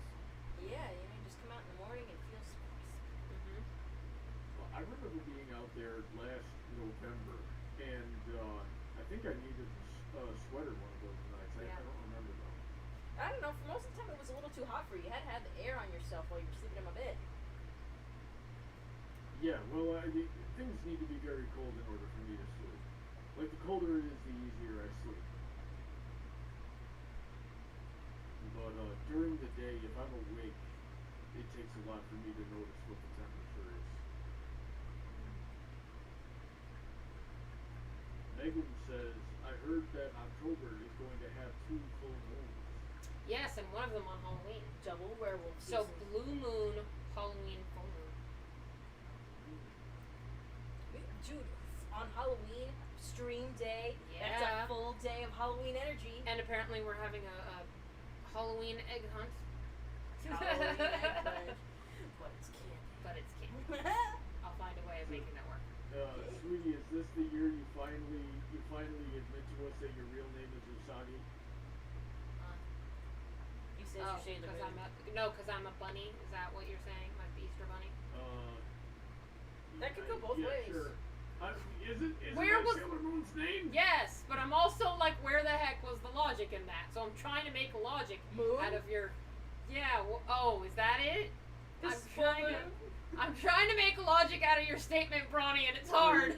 Yeah, you just come out in the morning and feel crisp. Well, I remember being out there last November, and I think I needed a sweater one of those nights. Yeah. I don't remember though. I don't know. For most of the time, it was a little too hot for you. You had to have the air on yourself while you were sleeping in my bed. Yeah, well, things need to be very cold in order for me to sleep. Like, the colder it is, the easier I sleep. But during the day, if I'm awake, it takes a lot for me to notice what the temperature is. Megan says, I heard that October is going to have 2 full moons. Yes, and one of them on Halloween. Double werewolf So season. blue moon, Halloween, full moon. Dude, on Halloween, stream day, that's Yeah. a full day of Halloween energy. And apparently we're having a Halloween egg hunt. Halloween egg hunt. But it's candy. But it's candy. I'll find a way of making that work. Sweetie, is this the year you finally admit to us that your real name is Usagi? He says Oh, you shade the moon. because I'm a bunny. Is that what you're saying? Like the Easter bunny? That could go both yeah, ways. Sure. Isn't Where that was- Sailor Moon's name? Yes, but I'm also like, where the heck was the logic in that? So I'm trying to make logic Moon? out of your. Yeah. Oh, is that it? This I'm trying to make logic out of your statement, Bronny, and it's hard.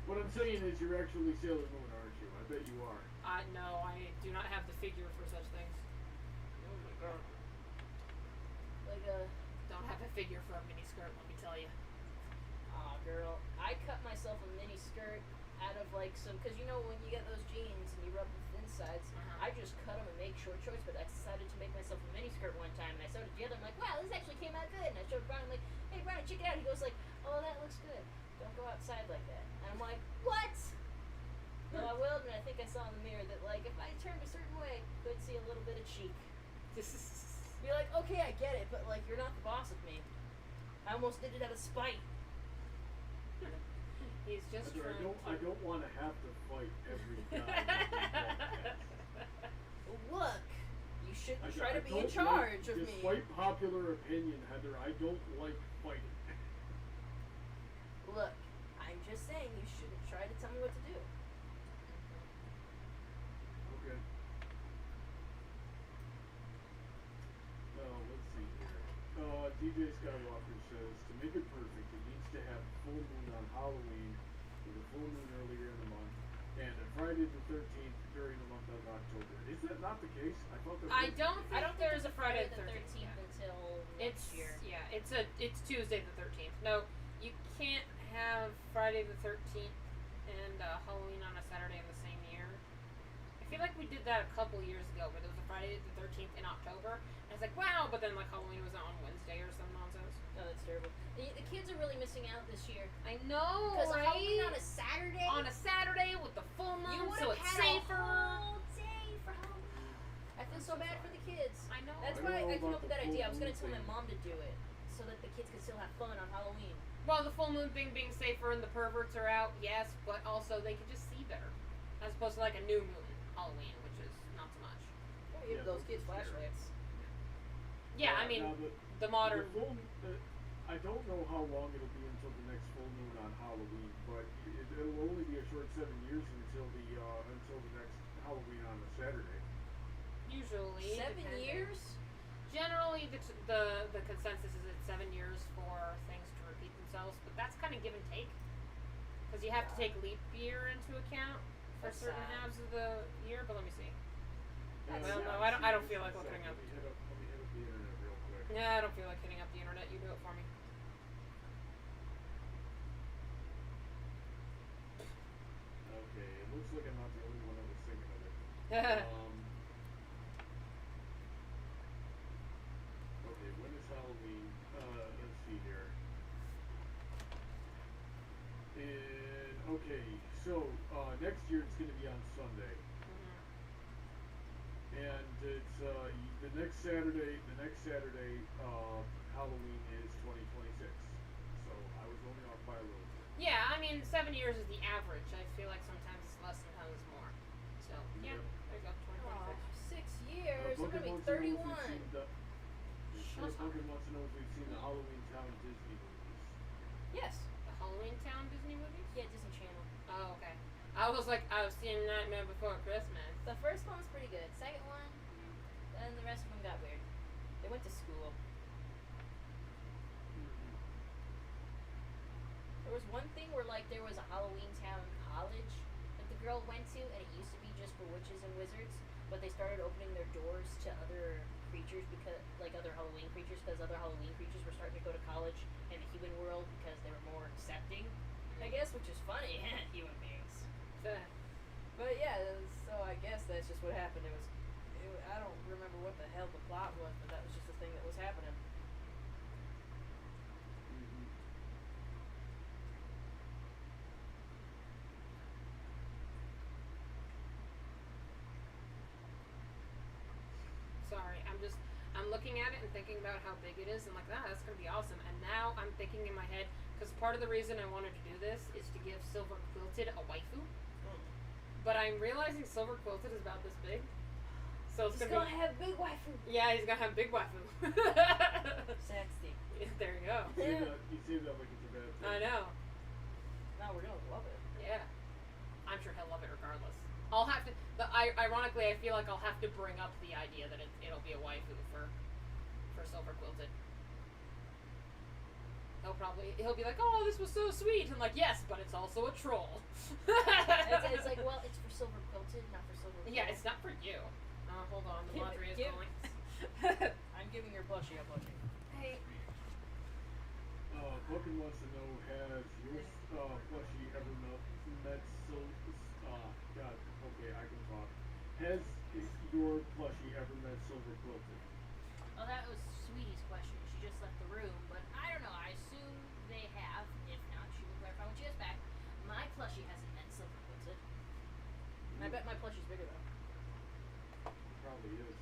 What I'm saying is you're actually Sailor Moon, aren't you? I bet you are. No, I do not have the figure for such things. Oh my god. Like Don't have a figure for a mini skirt, let me tell you. girl. I cut myself a mini skirt out of like some, because you know when you get those jeans and you rub the thin sides, I just cut them and make short shorts. But I decided to make myself a mini skirt one time, and I sewed it together. I'm like, wow, this actually came out good. And I showed Brian, I'm like, hey Brian, check it out. He goes like, oh, that looks good. Don't go outside like that. And I'm like, what? No, I will admit, I think I saw in the mirror that like if I turned a certain way, could see a little bit of cheek. Be like, okay, I get it, but like you're not the boss of me. I almost did it out of spite. He's just Heather, trying I don't want to have to fight every time. Look, you shouldn't I try to be in don't charge like, of me. Despite popular opinion, Heather, I don't like fighting. Look, I'm just saying you shouldn't try to tell me what to do. Okay. Let's see here. DJ Skywalker says, to make it perfect, it needs to have a full moon on Halloween, with a full moon earlier in the month, and a Friday the 13th during the month of October. Is that not the case? I thought that I was. don't think I don't think there's a Friday the 13th. until It's next year. it's Tuesday the 13th. No, you can't have Friday the 13th and Halloween on a Saturday in the same year. I feel like we did that a couple years ago, where there was a Friday the 13th in October, and it's like wow, but then like Halloween was on Wednesday or some nonsense. Oh, that's terrible. The kids are really missing out this year. I know, Because right? Halloween on a Saturday. On a Saturday with the full you moon, would so have it's had safer. a whole day for Halloween. I feel so bad for the kids. I know. That's I why don't know I came about up with the that full idea. I was gonna moon tell my thing. mom to do it, so that the kids could still have fun on Halloween. Well, the full moon thing being safer and the perverts are out, yes, but also they can just see better, as opposed to like a new moon Halloween, which is not so much. Oh, you Yeah, those those kids' are scary. flashlights. Yeah, I mean Now the modern. I don't know how long it'll be until the next full moon on Halloween, but it'll only be a short 7 years until the next Halloween on a Saturday. Usually. 7 depending. years? Generally, the consensus is it's 7 years for things to repeat themselves, but that's kind of give and take, because you have to take leap year into account for That's certain sad. halves of the year. But let me see. That's Well, sad. no, I don't feel like looking up. Let me hit up the internet real quick. Yeah, I don't feel like hitting up the internet. You do it for me. Okay, it looks like I'm not the only one that was thinking of it. Okay, when is Halloween? Let's see here. Okay, so next year it's going to be on Sunday, and it's the next Saturday. Halloween is 2026. So I was only off by a little bit. Yeah, I mean 7 years is the average. I feel like sometimes it's less, sometimes it's more. So yeah, Yep. there you go. 2026. 6 years. I'm Bunker gonna be wants to know if 31. we've seen the- Shut up. Bunker wants to know if we've seen the Halloween Town Disney movies. Yes. The Halloween Town Disney movies? Yeah, Disney Channel. Oh, okay. I was like, I've seen Nightmare Before Christmas. The first one was pretty good. Second one, and the rest of them got weird. They went to school. There was one thing where like there was a Halloween Town college that the girl went to, and it used to be just for witches and wizards, but they started opening their doors to other creatures because like other Halloween creatures because other Halloween creatures were starting to go to college in the human world because they were more accepting, I guess, which is funny. Human beings. But yeah, so I guess that's just what happened. I don't remember what the hell the plot was, but that was just the thing that was happening. Sorry, I'm looking at it and thinking about how big it is and like, that's gonna be awesome. And now I'm thinking in my head, because part of the reason I wanted to do this is to give Silver Quilted a waifu. But I'm realizing Silver Quilted is about this big. So it's He's gonna gonna have big waifu. Yeah, he's gonna have big waifu. Sexy. There you go. You say that like it's a bad thing. I know. No, we're gonna love it. Yeah. I'm sure he'll love it regardless. I'll have to. Ironically, I feel like I'll have to bring up the idea that it'll be a waifu for Silver Quilted. He'll be like, oh, this was so sweet, and like, yes, but it's also a troll. It's like, well, it's for Silver Quilted, not for Silver Quilted. Yeah, it's not for you. Hold on, the laundry is Give- going. I'm giving your plushie a plushie. Hey. Booker Duncan wants to know, has your plushie ever met God, okay, I can talk. Has your plushie ever met Silver Quilted? Oh, that was Sweetie's question. She just left the room, but I don't know. I assume they have. If not, she will clarify when she gets back. My plushie hasn't met Silver Quilted. I bet my plushie's bigger though. Probably is.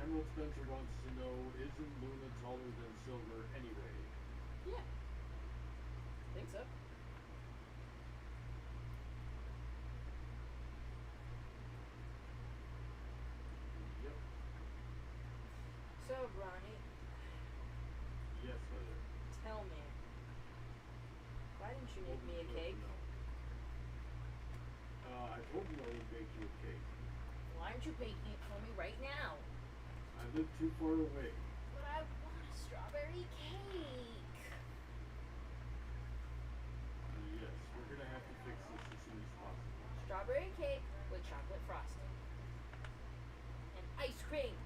Emerald Spencer wants to know, isn't Luna taller than Silver anyway? Yeah. I think so. Yep. So, Ronnie, Yes, Heather. tell me, why didn't you What make me would a you like cake? to know? I told you I would bake you a cake. Why aren't you baking it for me right now? I live too far away. But I want a strawberry cake. Yes, we're gonna have to fix this as soon as possible. Strawberry cake with chocolate frosting. And ice cream.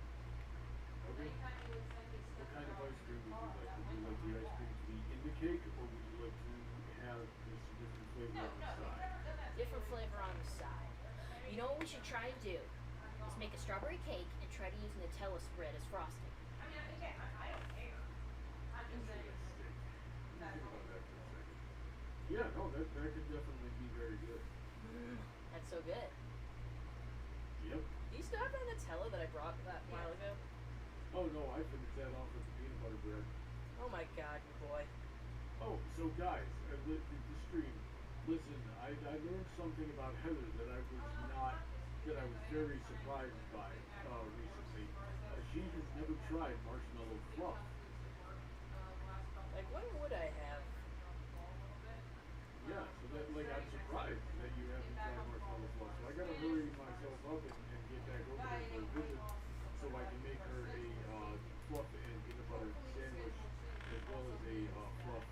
Okay. What kind of ice cream would you like? Would you like the ice cream to be in the cake, or would you like to have this different flavor on the side? Different flavor on the side. You know what we should try to do? Is make a strawberry cake and try to use Nutella spread as frosting. Interesting. Let me think about that for a second. Yeah, no, that could definitely be very good. That's so good. Yep. Do you still have that Nutella that I brought that while ago? Oh no, I finished that off with the peanut butter bread. Oh my god, you boy. Oh, so guys, the stream. Listen, I learned something about Heather that I was very surprised by recently. She has never tried marshmallow fluff. Like, when would I have? Yeah, so that I'm surprised that you haven't tried marshmallow fluff. So I gotta hurry myself up and get back over there for a visit so I can make her a fluff and peanut butter sandwich as well as a fluff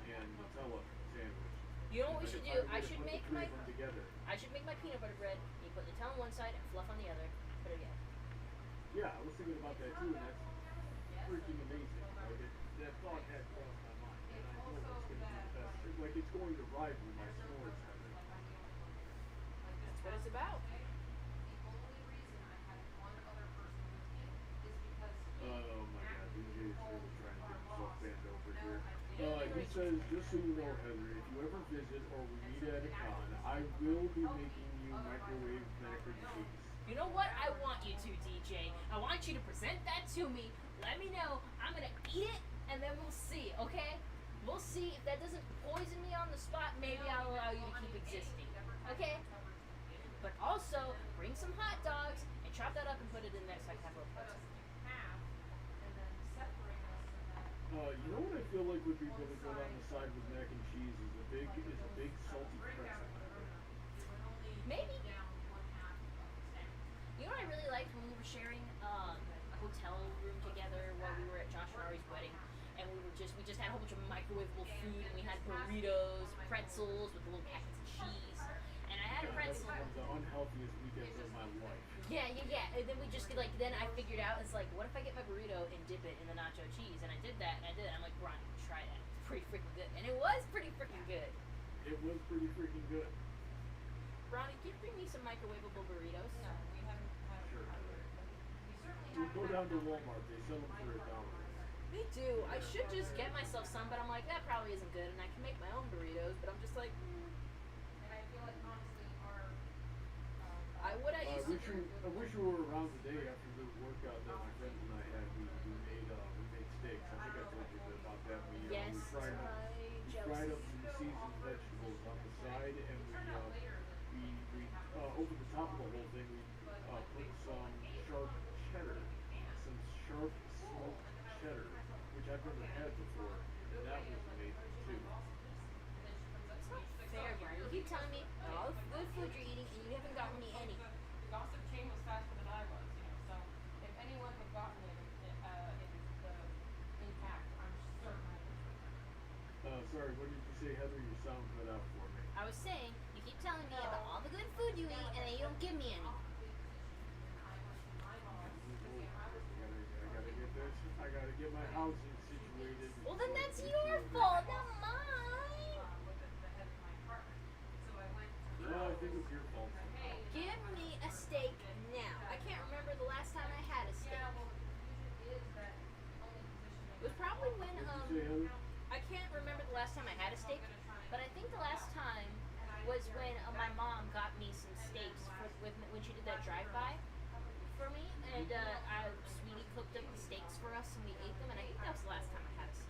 and Nutella sandwich. You know what we should do? I should make my together. peanut butter bread. You put Nutella on one side and fluff on the other. Put it together. Yeah, I was thinking about that too, and that's freaking amazing. Like that thought had crossed my mind, and I know it's going to be the best. Like it's going to rival my s'mores method. That's what it's about. Oh my god, DJ is really trying to get himself banned over here. He says, just so you know, Heather, if you ever visit or we meet at a con, I will be making you microwave mac and cheese. You know what I want you to, DJ? I want you to present that to me. Let me know. I'm gonna eat it, and then we'll see, okay? We'll see if that doesn't poison me on the spot. Maybe I'll allow you to keep existing, okay? But also, bring some hot dogs and chop that up and put it in there so I can have a little protein. You know what I feel like would be really good on the side with mac and cheese is a big salty pretzel. Maybe. You know what I really liked when we were sharing a hotel room together while we were at Josh and Ari's wedding, and we just had a whole bunch of microwavable food, and we had burritos, pretzels with little packets of cheese, and I had a That's pretzel. one of the unhealthiest weekends of my life. Yeah, and then we just then I figured out, it's like, what if I get my burrito and dip it in the nacho cheese? And I did that, and I'm like, Ron, try that. It's pretty freaking good. And it was pretty freaking good. It was pretty freaking good. Ronnie, can you bring me some microwavable burritos? No, we haven't had Sure. We'll go down to Walmart. They sell them for $1. They do. I should just get myself some, but I'm like, that probably isn't good, and I can make my own burritos, but I'm just like, And I feel like honestly our I wish you were around today after the workout that my friends and I had. We made steaks. I think I told you a bit about that. We fried up some seasoned vegetables on the side, and we over the top of the whole thing we put some sharp cheddar, some sharp smoked cheddar, which I've never had before, and that was amazing too. fair, Brian. You keep telling me all the good food you're eating, and you haven't gotten me any. the gossip chain was faster than I was, so if anyone had gotten it in the impact, I'm certain I would. Sorry, what did you say, Heather? Your sound cut out for me. I was saying, you keep telling me about all the good food you eat, and then you don't give me any. I gotta get my housing situated. Well, then that's your fault, was your fault. Give me a steak now. I can't remember the last time I had a steak. It was probably when What'd you say, Heather? I can't remember the last time I had a steak, but I think the last time was when my mom got me some steaks when she did that drive-by for me, and Sweetie cooked up the steaks for us and we ate them, and I think that was the last time I had a steak.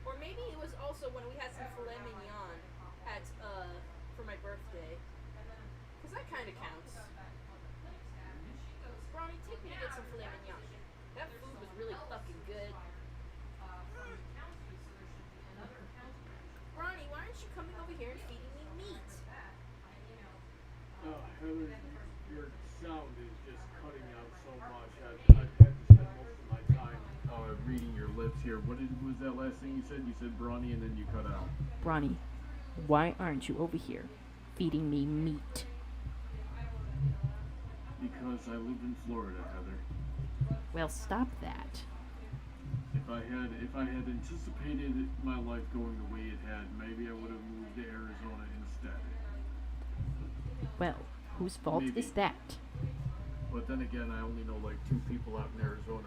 Or maybe it was also when we had some filet mignon at for my birthday, because that kind of counts. Bronny, take me to get some filet mignon. That food was really fucking good. Ronnie, why aren't you coming over here and feeding me meat? Heather, your sound is just cutting out so much. I've had to spend most of my time reading your lips here. What was that last thing you said? You said Bronny and then you cut out. Bronny, why aren't you over here feeding me meat? Because I live in Florida, Heather. Well, stop that. If I had anticipated my life going the way it had, maybe I would have moved to Arizona instead. Well, whose fault Maybe. is that? But then again, I only know like 2 people out in Arizona,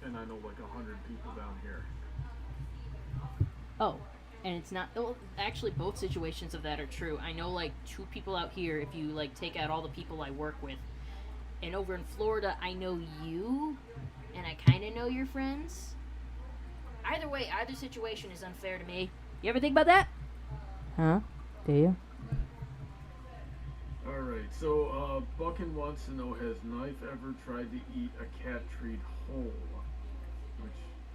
and I know like 100 people down here. Oh, and it's not. Well, actually, both situations of that are true. I know like 2 people out here. If you like take out all the people I work with, and over in Florida, I know you, and I kind of know your friends. Either way, either situation is unfair to me. You ever think about that? Huh? Do you? Alright, so Buckin wants to know, has Knife ever tried to eat a cat treat whole? Which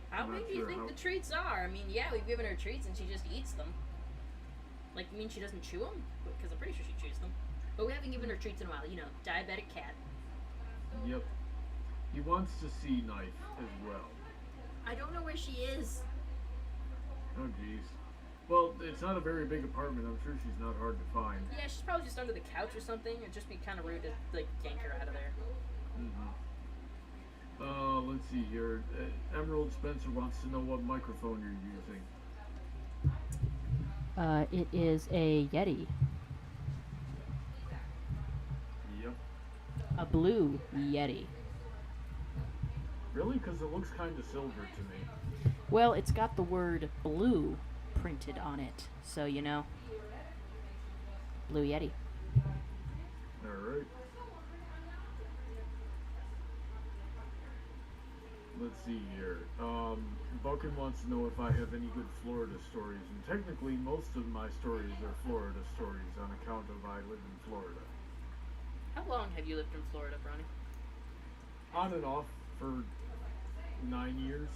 How I'm big not do you sure think how- the treats are? I mean, yeah, we've given her treats and she just eats them. Like, you mean she doesn't chew them? Because I'm pretty sure she chews them. But we haven't given her treats in a while. You know, diabetic cat. Yep. He wants to see Knife as well. I don't know where she is. Oh jeez. Well, it's not a very big apartment. I'm sure she's not hard to find. Yeah, she's probably just under the couch or something. It'd just be kind of rude to, like, yank her out of there. Let's see here. Emerald Spencer wants to know what microphone you're using. It is a Yeti. Yep. A blue Yeti. Really? Because it looks kind of silver to me. Well, it's got the word blue printed on it, so you know. Blue Yeti. Alright. Let's see here. Buckin wants to know if I have any good Florida stories, and technically most of my stories are Florida stories on account of I live in Florida. How long have you lived in Florida, Bronny? On and off for 9 years.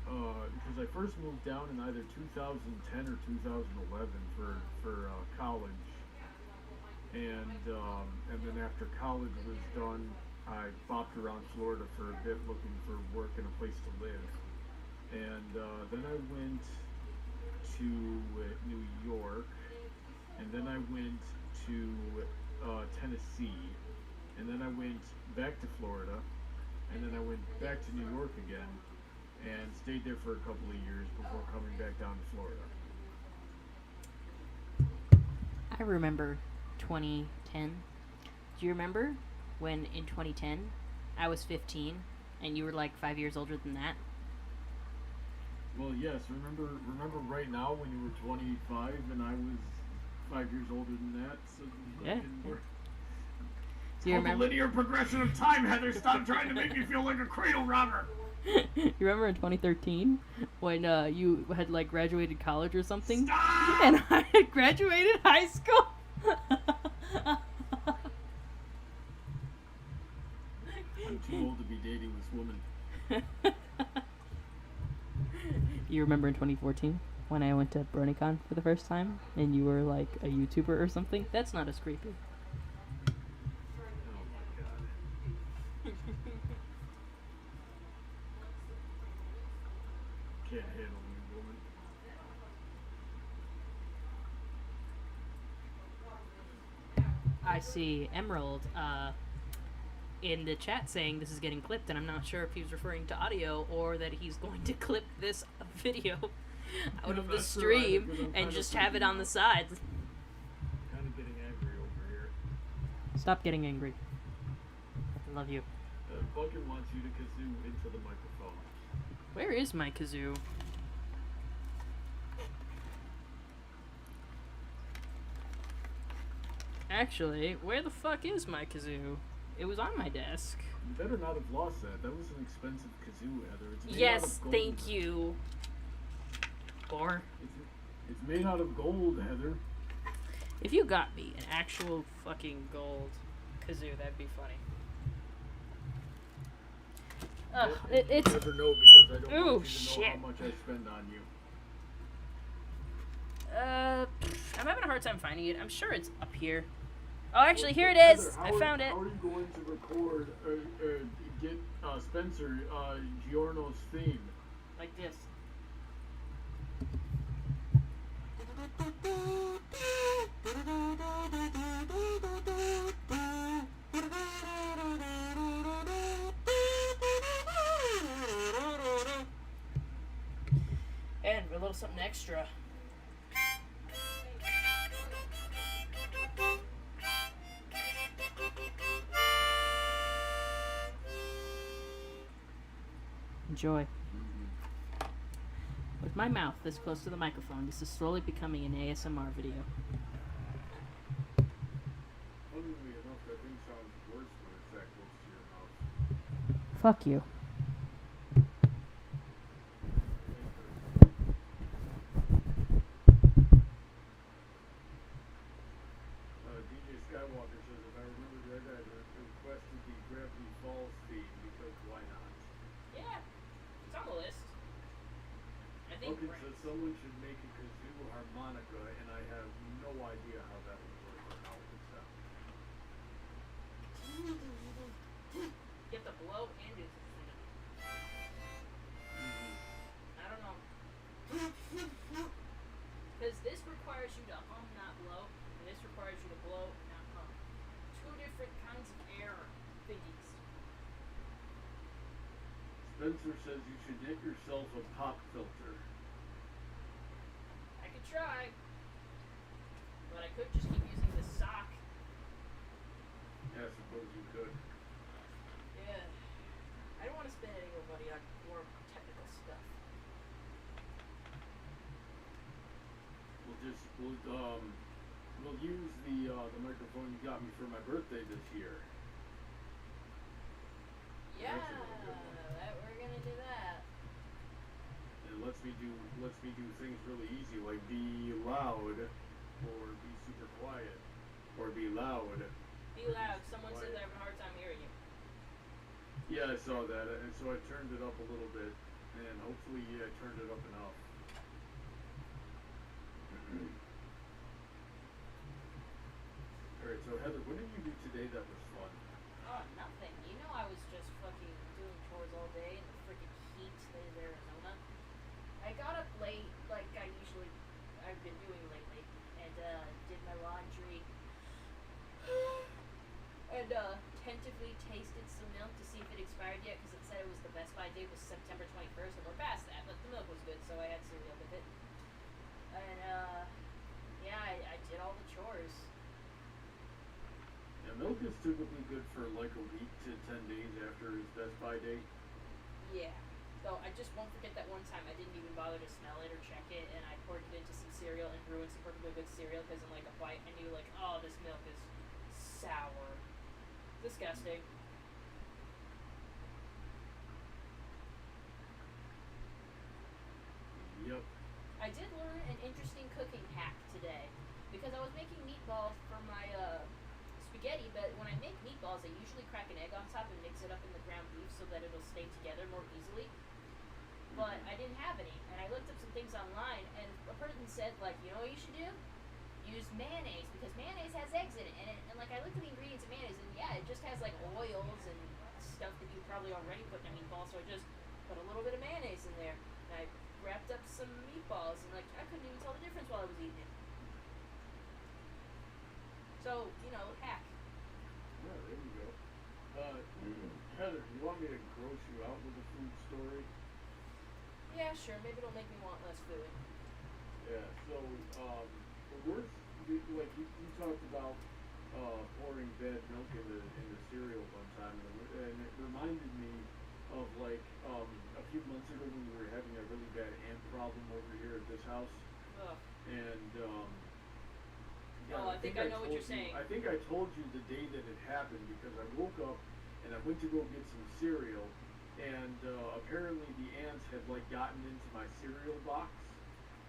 Because I first moved down in either 2010 or 2011 for college, and then after college was done, I bopped around Florida for a bit looking for work and a place to live, and then I went to New York, and then I went to Tennessee, and then I went back to Florida, and then I went back to New York again, and stayed there for a couple of years before coming back down to Florida. I remember 2010. Do you remember when in 2010 I was 15 and you were like 5 years older than that? Well, yes. Remember right now when you were 25 and I was 5 years older than that. So Yeah. we're- Do you Called the remember? linear progression of time, Heather. Stop trying to make me feel like a cradle robber. You remember in 2013 when you had like graduated college or something, Stop! and I had graduated high school. I'm too old to be dating this woman. You remember in 2014 when I went to BronyCon for the first time and you were like a YouTuber or something? That's not as creepy. Oh my god. Can't handle you, woman. I see. Emerald, in the chat saying this is getting clipped, and I'm not sure if he was referring to audio or that he's going to clip this video out of the That's right, stream because I'm and kinda just have it freaking on the out. side. Kind of getting angry over here. Stop getting angry. I love you. Bucket wants you to kazoo into the microphone. Where is my kazoo? Actually, where the fuck is my kazoo? It was on my desk. You better not have lost that. That was an expensive kazoo, Heather. It's made out Yes, of gold. thank you. Or, It's made out of gold, Heather. if you got me an actual fucking gold kazoo, that'd be funny. It's... You never know because I don't Ooh, want you to know how shit. much I spend on you. I'm having a hard time finding it. I'm sure it's up here. Oh, actually, here it Heather, is. I found it. How are you going to record get Spencer Giorno's theme? Like this. And a little something extra. Enjoy. With my mouth this close to the microphone, this is slowly becoming an ASMR video. Funnily enough, that thing sounds worse when it's that close to your mouth. Fuck you. DJ Skywalker says, if I remember right, I requested the Gravity Falls theme because why not? Yeah, it's on the list. I think. Okay, so someone should make a kazoo harmonica, and I have no idea how that would work or how it would sound. You have to blow and do the thing. I don't know. Because this requires you to hum, not blow, and this requires you to blow, not hum. Two different kinds of air thingies. Spencer says you should get yourself a pop filter. I could try, but I could just keep using this sock. Yeah, I suppose you could. Yeah. I don't want to spend any more money on more technical stuff. We'll use the microphone you got me for my birthday this year. Yeah, That's a really good one. we're gonna do that. It lets me do things really easy, like be loud, or be super quiet, or be loud. Be loud. Someone says they're having a hard time hearing you. Yeah, I saw that, and so I turned it up a little bit, and hopefully I turned it up enough. Alright, so Heather, what did you do today that was fun? Oh, nothing. You know I was just fucking doing chores all day in the freaking heat that is Arizona. I got up late, like I've been doing lately, and did my laundry, and tentatively tasted some milk to see if it expired yet, because it said it was the best by date was September 21st, and we're past that, but the milk was good, so I had cereal with it. And yeah, I did all the chores. Yeah, milk is typically good for like a week to 10 days after its best by date. Yeah. So I just won't forget that one time I didn't even bother to smell it or check it, and I poured it into some cereal and ruined some perfectly good cereal because in like a bite I knew like, oh, this milk is sour. Disgusting. Yep. I did learn an interesting cooking hack today because I was making meatballs for my spaghetti, but when I make meatballs I usually crack an egg on top and mix it up in the ground beef so that it'll stay together more easily. But I didn't have any, and I looked up some things online, and a person said, like, you know what you should do? Use mayonnaise, because mayonnaise has eggs in it, and like, I looked at the ingredients of mayonnaise, and yeah, it just has, like, oils and stuff that you probably already put in a meatball, so I just put a little bit of mayonnaise in there, and I wrapped up some meatballs, and, like, I couldn't even tell the difference while I was eating it. So, you know, hack. Yeah, there you go. Heather, do you want me to gross you out with a food story? Yeah, sure. Maybe it'll make me want less food. Yeah, so, the worst, like, you talked about, pouring bad milk into cereal one time, and it reminded me of, like, a few months ago when we were having a really bad ant problem over here at this house, Ugh. and, Oh, I think I know what you're saying. I think I told you the day that it happened because I woke up and I went to go get some cereal, and apparently the ants had like gotten into my cereal box,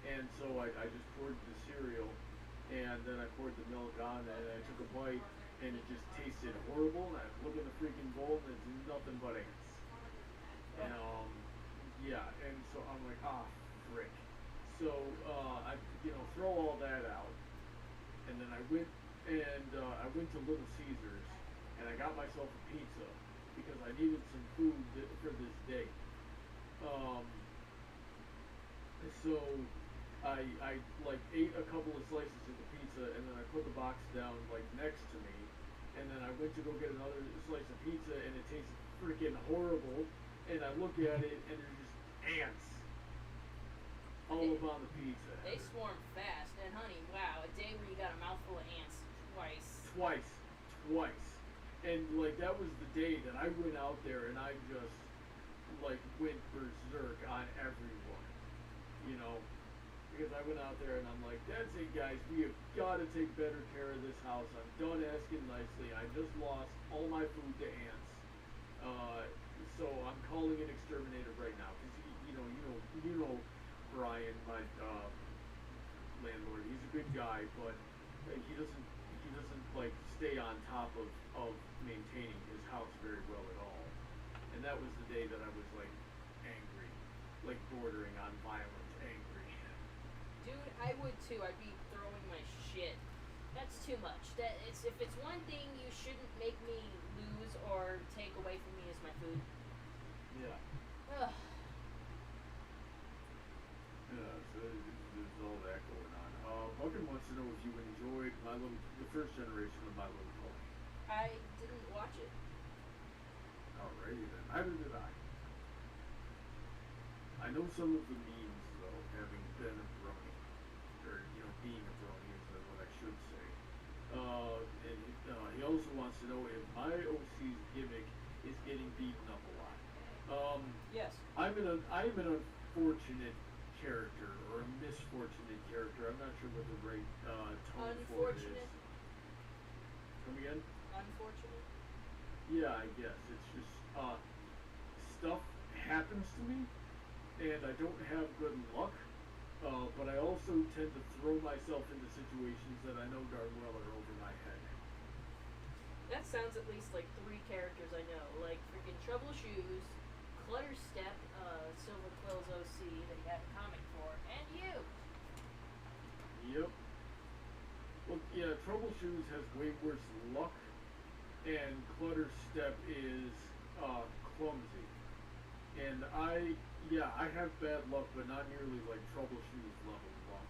and so I just poured the cereal, and then I poured the milk on, and I took a bite, and it just tasted horrible. And I look in the freaking bowl, and it's nothing but ants. And yeah, and so I'm like, ah, frick. So I throw all that out. And then I went to Little Caesars and I got myself a pizza because I needed some food for this day. So I like ate a couple of slices of the pizza and then I put the box down like next to me, and then I went to go get another slice of pizza and it tasted freaking horrible, and I look at it and there's just ants all upon the pizza. They swarm fast, and honey, wow, a day where you got a mouthful of ants Twice. And like that was the day that I went out there and I just like went berserk on everyone, because I went out there and I'm like, that's it guys, we have got to take better care of this house. I'm done asking nicely. I just lost all my food to ants. So I'm calling an exterminator right now because you know Brian, my landlord. He's a good guy, but he doesn't like stay on top of maintaining his house very well at all. And that was the day that I was like angry, like bordering on violent angry. Dude, I would too. I'd be throwing my shit. That's too much. If it's one thing you shouldn't make me lose or take away from me is my food. Yeah. Ugh. Yeah, so there's all that going on. Bucket wants to know if you enjoyed the first generation of My Little Pony. I didn't watch it. Alrighty then. Neither did I. I know some of the memes though, having been a brony, or being a brony is what I should say. And he also wants to know if my OC's gimmick is getting beaten up a lot. Yes. I'm an unfortunate character or a misfortunate character. I'm not sure what the right tone for it is. Unfortunate. Come again? Unfortunate. Yeah, I guess it's just stuff happens to me, and I don't have good luck. But I also tend to throw myself into situations that I know darn well are over my head. That sounds at least like 3 characters I know, like freaking Trouble Shoes, Clutter Step, Silver Quill's OC that you have a comic for, and you. Yep. Well, yeah, Trouble Shoes has way worse luck, and Clutter Step is clumsy. And I have bad luck, but not nearly like Trouble Shoes level luck.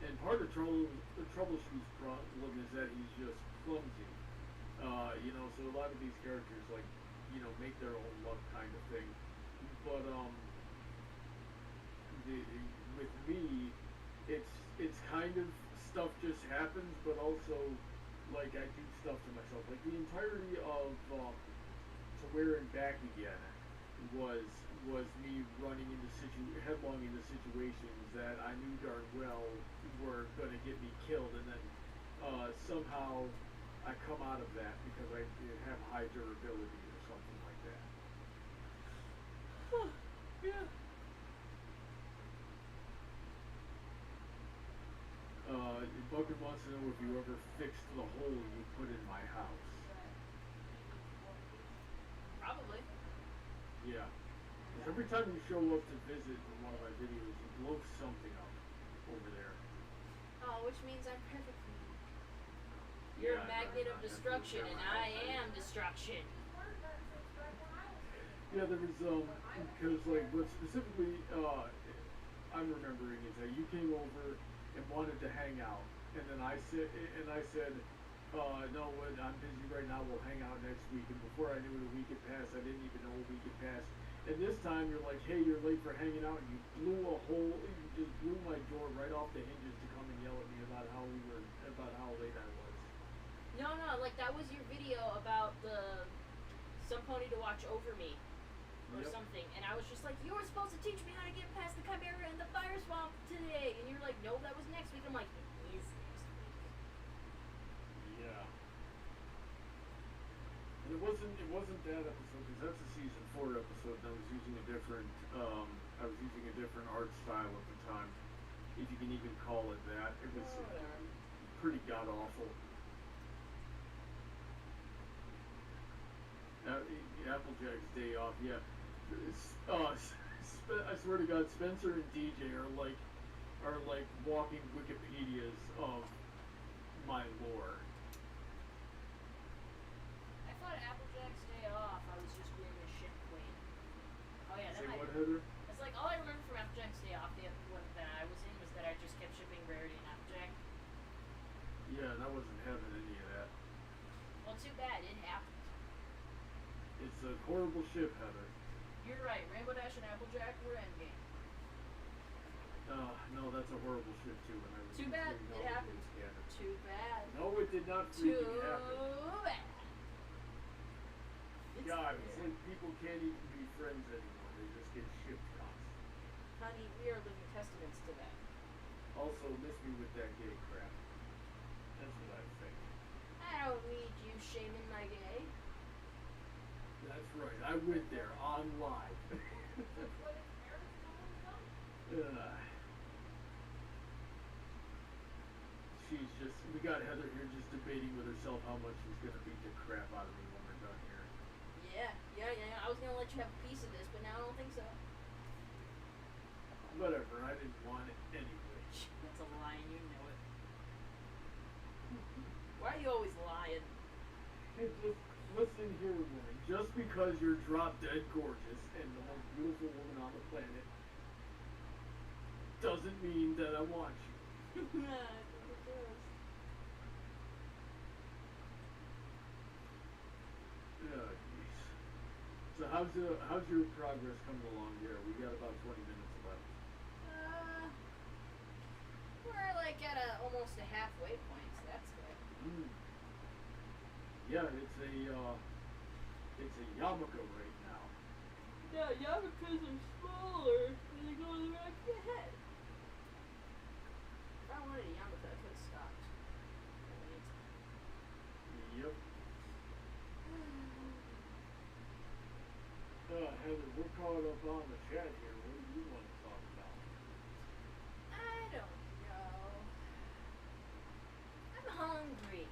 And part of Trouble Shoes' problem is that he's just clumsy. So a lot of these characters make their own luck kind of thing. But with me, it's kind of stuff just happens, but also like I do stuff to myself. Like the entirety of To Where and Back Again was me running into headlong into situations that I knew darn well were going to get me killed, and then somehow I come out of that because I have high durability or something like that. Huh. Yeah. Bucket wants to know if you ever fixed the hole you put in my house. Probably. Yeah. 'Cause every time you show up to visit in one of my videos, you blow something up over there. Oh, which means I'm perfect for you. You're a magnet of destruction, and I am destruction. Yeah, there was because like what specifically I'm remembering is that you came over and wanted to hang out, and then I said, No, I'm busy right now. We'll hang out next week. And before I knew it, a week had passed. I didn't even know a week had passed. And this time you're like, hey, you're late for hanging out. And you you just blew my door right off the hinges to come and yell at me about how late I was. No, like that was your video about some pony to watch over me. Or Yep. something, and I was just like, you were supposed to teach me how to get past the chimera and the fire swamp today, and you're like, no, that was next week. I'm like, it is next week. Yeah. And it wasn't that episode because that's a season 4 episode, and I was using a different art style at the time, if you can even call it that. It was pretty god awful. Applejack's Day Off, yeah. I swear to God, Spencer and DJ are like walking Wikipedias of my lore. I thought Applejack's Day Off, I was just being a shit queen. Oh yeah, Say that what, might. Heather? It's like all I remember from Applejack's Day Off, the one that I was in, was that I just kept shipping Rarity and Applejack. Yeah, and I wasn't having any of that. Well, too bad, it happened. It's a horrible ship, Heather. You're right, Rainbow Dash and Applejack were endgame. No, that's a horrible ship too. And I was Too bad, freaking it out happened. when it was Too bad. No, it did not Too freaking happen. bad. It's God, it's weird. like people can't even be friends anymore. They just get shipped constantly. Honey, we are living testaments to that. Also, miss me with that gay crap. That's what I think. I don't need you shaming my gay. That's right. I went there on live. We got Heather here just debating with herself how much she's gonna beat the crap out of me when we're done here. Yeah. I was gonna let you have a piece of this, but now I don't think so. Whatever, I didn't want it anyway. That's a lie, and you know it. Why are you always lying? Hey, just listen here, woman. Just because you're drop dead gorgeous and the most beautiful woman on the planet doesn't mean that I want you. Oh, jeez. So how's your progress coming along here? We got about 20 minutes left. We're like at almost a halfway point, so that's good. Yeah, it's a yarmulke right now. Yeah, yarmulkes are smaller and they go in the back of your head. If I wanted a yarmulke, I could have stopped. Yep. Heather, we're caught up on the chat here. What do you want to talk about? I don't know. I'm hungry.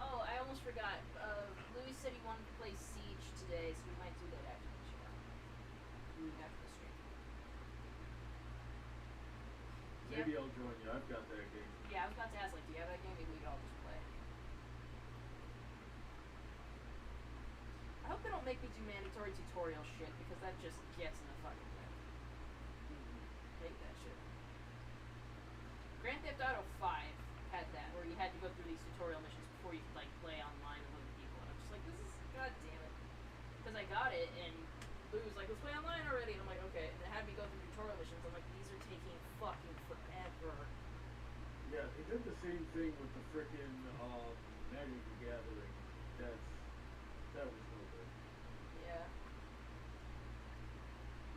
Oh, I almost forgot. Louis said he wanted to play Siege today, so we might do that after the show. After the stream. Maybe I'll join you. I've got that game. Yeah, I was about to ask, like, do you have that game? Maybe we could all just play. I hope they don't make me do mandatory tutorial shit, because that just gets in the fucking way. Hate that shit. Grand Theft Auto 5 had that, where you had to go through these tutorial missions before you could, like, play online with other people. And I'm just like, this is, god damn it. Because I got it, and Lou was like, let's play online already. And I'm like, okay. And it had me go through tutorial missions. I'm like, these are taking fucking forever. Yeah, they did the same thing with the frickin' Magic the Gathering. That was no good. Yeah.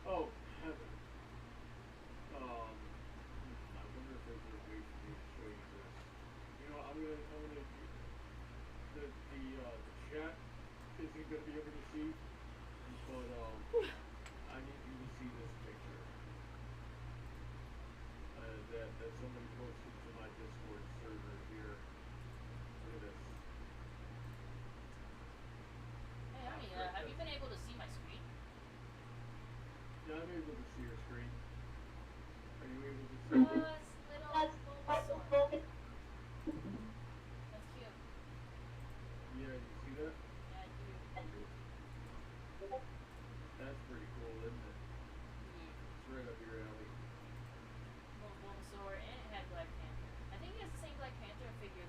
Oh, Heather. I wonder if there's a way for me to show you this. You know, I'm gonna the chat isn't gonna be able to see, but I need you to see this picture that somebody posted to my Discord server here. Look at this. Hey, honey, have you been able to see my screen? Yeah, I'm able to see your screen. Are you able to see it? Little Bulbasaur. That's cute. Yeah, you see that? Yeah, I do. That's pretty cool, isn't it? Yeah. It's right up your alley. Little Bulbasaur, and it had Black Panther. I think it has the same Black Panther figure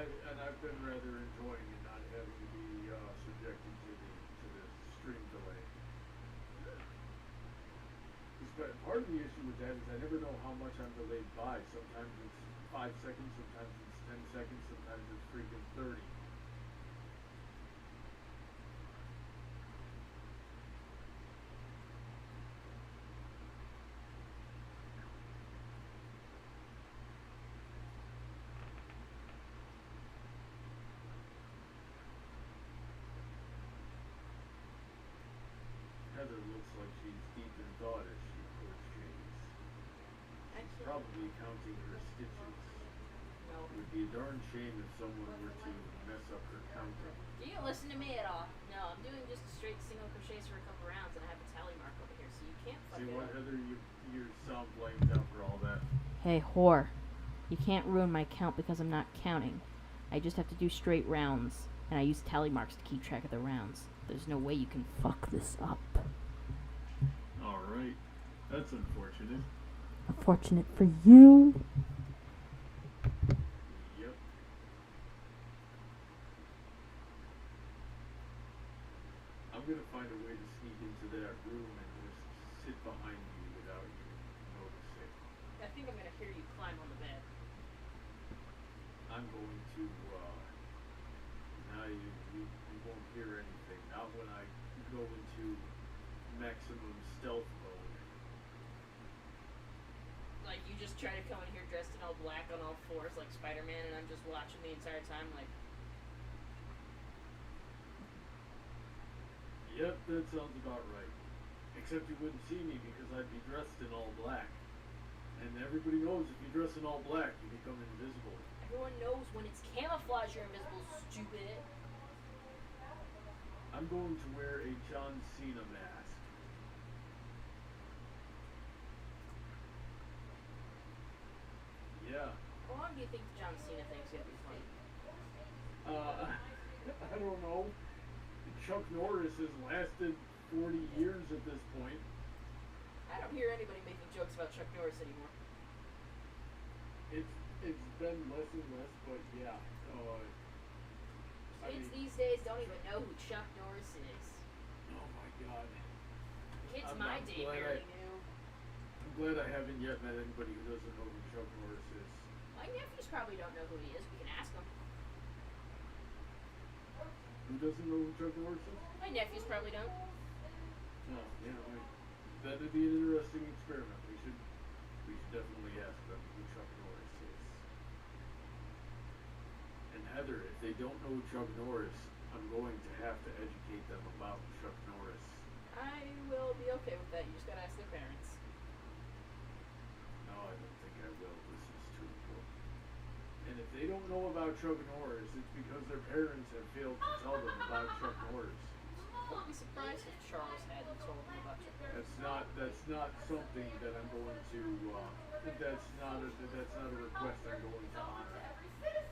I've been rather enjoying it, not having to be subjected to the stream delay. But part of the issue with that is I never know how much I'm delayed by. Sometimes it's 5 seconds, sometimes it's 10 seconds, sometimes it's freaking 30. Heather looks like she's deep in thought as she crochets. She's probably counting her stitches. No. It would be a darn shame if someone were to mess up her counting. Do you listen to me at all? No, I'm doing just straight single crochets for a couple rounds, and I have a tally mark over here, so you can't fuck See it what, up. Heather? You sound blamed out for all that. Hey, whore. You can't ruin my count because I'm not counting. I just have to do straight rounds, and I use tally marks to keep track of the rounds. There's no way you can fuck this up. Alright. That's unfortunate. Unfortunate for you. Yep. I'm gonna find a way to sneak into that room and just sit behind you without you noticing. I think I'm gonna hear you climb on the bed. I'm going to, now you won't hear anything. Not when I go into maximum stealth mode. Like, you just try to come in here dressed in all black on all fours like Spider-Man, and I'm just watching the entire time like... Yep, that sounds about right. Except you wouldn't see me because I'd be dressed in all black. And everybody knows if you dress in all black, you become invisible. Everyone knows when it's camouflage you're invisible, stupid. I'm going to wear a John Cena mask. Yeah. How long do you think the John Cena thing's gonna be funny? I don't know. Chuck Norris has lasted 40 years at this point. I don't hear anybody making jokes about Chuck Norris anymore. It's been less and less, but yeah. Kids these days don't even know who Chuck Norris is. Oh my God. Kids I'm my day glad barely knew. I'm glad I haven't yet met anybody who doesn't know who Chuck Norris is. My nephews probably don't know who he is. We can ask them. Who doesn't know who Chuck Norris is? My nephews probably don't. No, yeah, that'd be an interesting experiment. We should definitely ask them who Chuck Norris is. And Heather, if they don't know Chuck Norris, I'm going to have to educate them about Chuck Norris. I will be okay with that. You just gotta ask their parents. No, I don't think I will. This is too important. And if they don't know about Chuck Norris, it's because their parents have failed to tell them about Chuck Norris. I'd be surprised if Charles hadn't told them about Chuck Norris. That's not something that I'm going to. That's not a request I'm going to honor. Every citizen.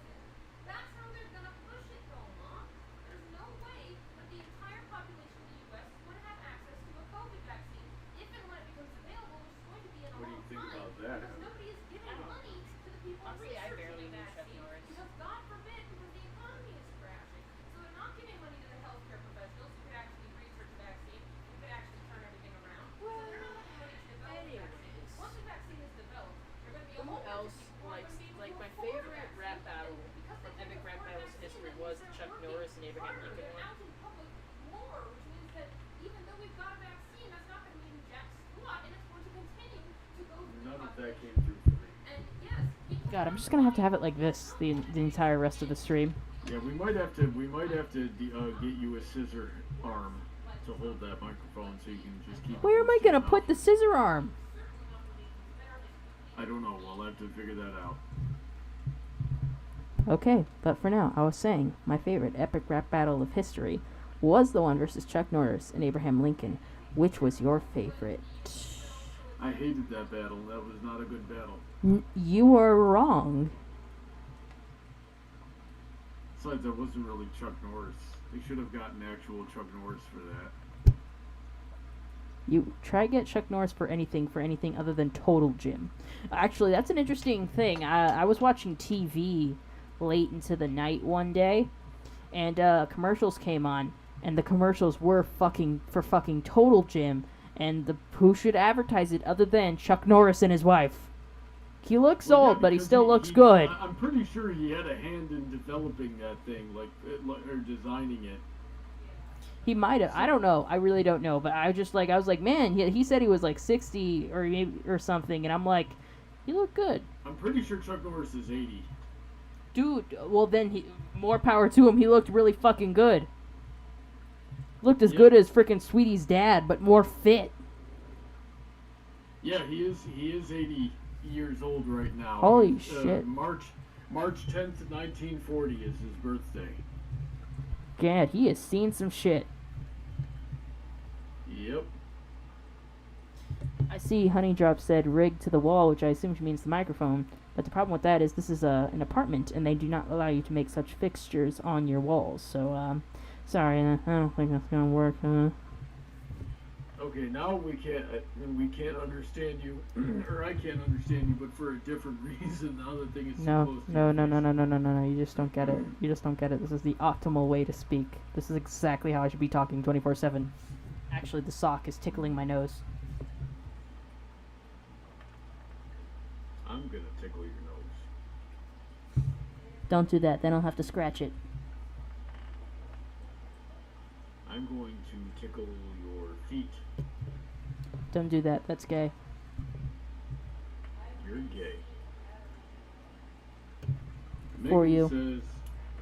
That's how they're gonna push it, though, Mom. There's no way that the entire population of the U.S. is going to have access to a COVID vaccine if and when it becomes available, which is going to be in a What do you long think time. about that, Because Heather? nobody is giving money to the people Honestly, I researching barely the knew Chuck vaccine. Norris. Because God forbid, because the economy is crashing. So they're not giving money to the healthcare professionals who could actually research the vaccine, who could actually turn everything around. So they're not giving money to develop the vaccine. Anyways. Once the vaccine is developed, there are going to be a Who whole bunch else of people who are likes, going to be able like, to my afford the favorite vaccine. rap battle And because from they can Epic Rap afford Battles vaccine, history that was means the they're Chuck working Norris and Abraham harder. Lincoln They're one. out in public more, which means that even though we've got a vaccine, that's not going to mean jack squat, and it's going to continue to go through None the of that population. came through for me. And yes, people God, I'm just gonna have it like this the entire rest of the stream. Yeah, we might have to get you a scissor arm to hold that microphone so you can just keep. Where am I gonna put the scissor arm? I don't know. We'll have to figure that out. Okay, but for now, I was saying my favorite epic rap battle of history was the one versus Chuck Norris and Abraham Lincoln. Which was your favorite? I hated that battle. That was not a good battle. You are wrong. Besides, that wasn't really Chuck Norris. They should have gotten actual Chuck Norris for that. You try to get Chuck Norris for anything other than Total Gym. Actually, that's an interesting thing. I was watching TV late into the night one day, and commercials came on, and the commercials were fucking Total Gym, and who should advertise it other than Chuck Norris and his wife? He looks old, but he still looks good. I'm pretty sure he had a hand in developing that thing, or designing it. He might have. I don't know. I really don't know. But I was like, man, he said he was like 60 or something, and I'm like, he looked good. I'm pretty sure Chuck Norris is 80. Dude, well then more power to him. He looked really fucking good. Looked as good as freaking Sweetie's dad, but more fit. Yeah, he is 80 years old right now. Holy shit. March 10th, 1940 is his birthday. God, he has seen some shit. Yep. I see Honeydrop said rigged to the wall, which I assume she means the microphone. But the problem with that is this is an apartment, and they do not allow you to make such fixtures on your walls. So, sorry, I don't think that's gonna work. Okay, now we can't understand you, or I can't understand you, but for a different reason. The other thing is No. You just don't get it. You just don't get it. This is the optimal way to speak. This is exactly how I should be talking 24/7. Actually, the sock is tickling my nose. I'm gonna tickle your nose. Don't do that. Then I'll have to scratch it. I'm going to tickle your feet. Don't do that. That's gay. You're gay. For you.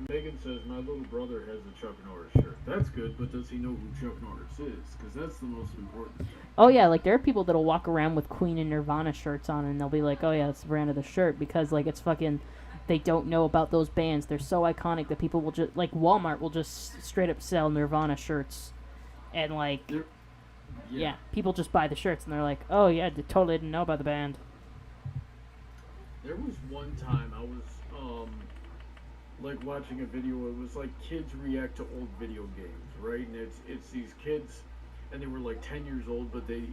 Megan says, my little brother has a Chuck Norris shirt. That's good, but does he know who Chuck Norris is? Because that's the most important thing. Oh, yeah, like, there are people that'll walk around with Queen and Nirvana shirts on, and they'll be like, oh, yeah, that's the brand of the shirt, because, like, it's fucking... They don't know about those bands. They're so iconic that people will just... Like, Walmart will just straight up sell Nirvana shirts. And, like... Yeah, people just buy the shirts, and they're like, oh, yeah, they totally didn't know about the band. There was one time I was, like, watching a video. It was like kids react to old video games, right? And it's these kids, and they were like 10 years old, but they'd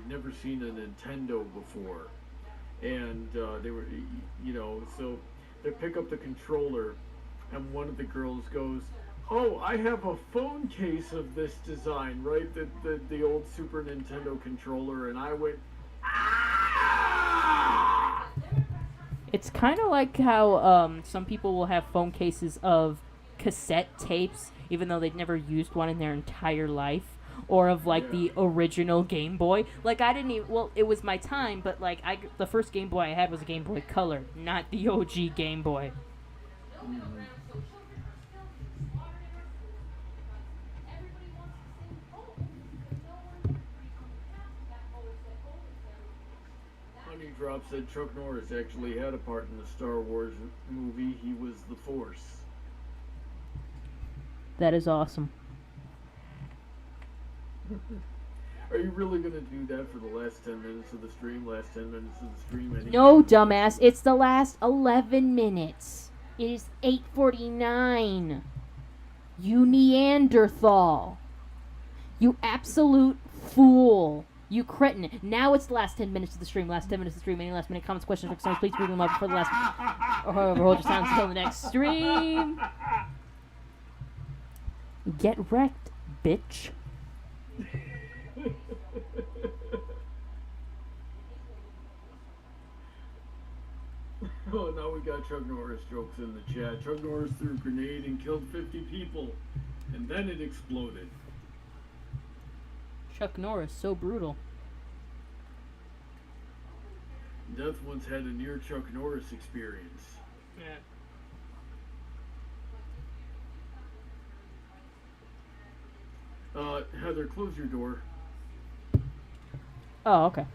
never seen a Nintendo before, and they were, so they pick up the controller, and one of the girls goes, oh, I have a phone case of this design, right? The old Super Nintendo controller, and I went, ah! It's kind of like how some people will have phone cases of cassette tapes, even though they'd never used one in their entire life, or of, like, the original Game Boy. Like, I didn't even... Well, it was my time, but, like, the first Game Boy I had was a Game Boy Color, not the OG Game Boy. Mm-hmm. Drop said Chuck Norris actually had a part in the Star Wars movie. He was the Force. That is awesome. Are you really going to do that for the last 10 minutes of the stream? Last 10 minutes of the stream? No, dumbass. It's the last 11 minutes. It is 8:49. You Neanderthal. You absolute fool. You cretin. Now it's the last 10 minutes of the stream. Last 10 minutes of the stream. Any last minute comments, questions, concerns, please bring them up before the last... Or however, hold your silence until the next stream. Get wrecked, bitch. Oh, now we got Chuck Norris jokes in the chat. Chuck Norris threw a grenade and killed 50 people. And then it exploded. Chuck Norris, so brutal. Death once had a near Chuck Norris experience. Yeah. Heather, close your door. Oh, okay.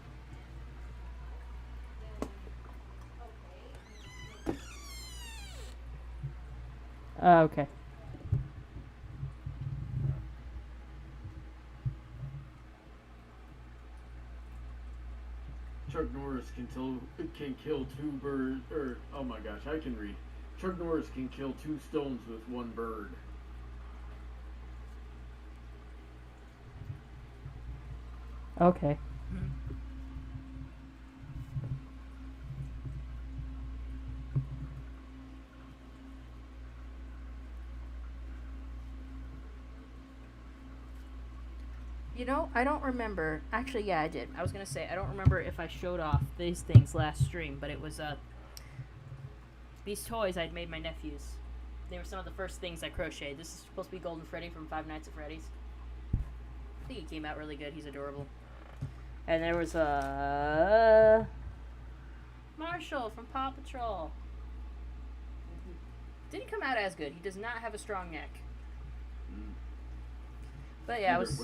Okay. Chuck Norris can kill two birds, or oh my gosh, I can read. Chuck Norris can kill two stones with one bird. Okay. You know, I don't remember. Actually, yeah, I did. I was gonna say I don't remember if I showed off these things last stream, but it was these toys I'd made my nephews. They were some of the first things I crocheted. This is supposed to be Golden Freddy from Five Nights at Freddy's. I think he came out really good. He's adorable. And there was Marshall from Paw Patrol. Didn't come out as good. He does not have a strong neck. But yeah, I was.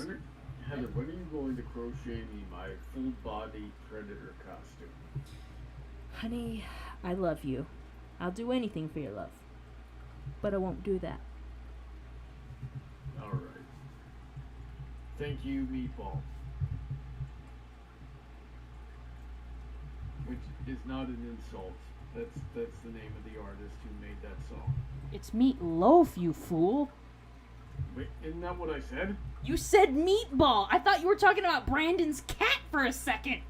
Heather, when are you going to crochet me my full body Predator costume? Honey, I love you. I'll do anything for your love. But I won't do that. Alright. Thank you, Meatball. Which is not an insult. That's the name of the artist who made that song. It's Meatloaf, you fool. Wait, isn't that what I said? You said meatball. I thought you were talking about Brandon's cat for a second.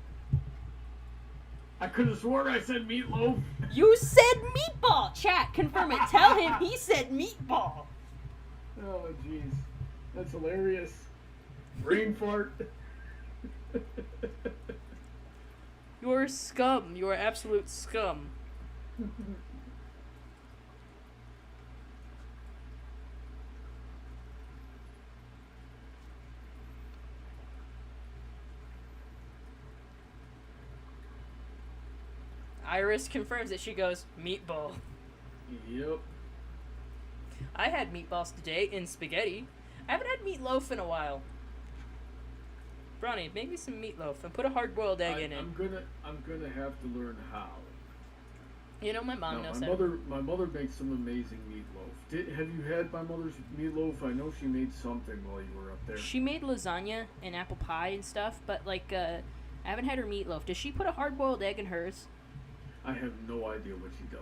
I could have sworn I said meatloaf. You said meatball. Chat, confirm it. Tell him he said meatball. Oh, jeez. That's hilarious. Brain fart. You're scum. You're absolute scum. Iris confirms it. She goes, meatball. Yep. I had meatballs today in spaghetti. I haven't had meatloaf in a while. Bronny, make me some meatloaf and put a hard-boiled egg in it. I'm gonna have to learn how. You know, my mom knows my how. My mother makes some amazing meatloaf. Have you had my mother's meatloaf? I know she made something while you were up there. She made lasagna and apple pie and stuff, but like, I haven't had her meatloaf. Does she put a hard-boiled egg in hers? I have no idea what she does.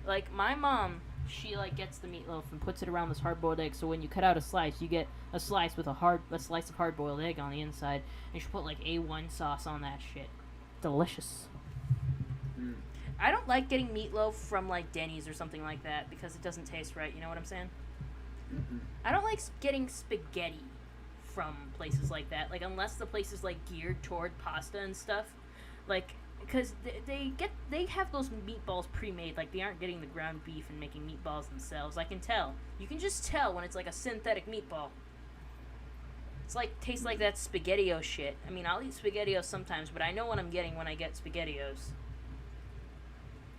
Like, my mom, she like gets the meatloaf and puts it around this hard-boiled egg. So when you cut out a slice, you get a slice with a slice of hard-boiled egg on the inside, and she put like A1 sauce on that shit. Delicious. Mm. I don't like getting meatloaf from like Denny's or something like that because it doesn't taste right. You know what I'm saying? Mm-hmm. I don't like getting spaghetti from places like that. Like, unless the place is like geared toward pasta and stuff, like. Because they have those meatballs pre-made. Like, they aren't getting the ground beef and making meatballs themselves. I can tell. You can just tell when it's like a synthetic meatball. It's like, tastes like that SpaghettiOs shit. I mean, I'll eat SpaghettiOs sometimes, but I know what I'm getting when I get SpaghettiOs.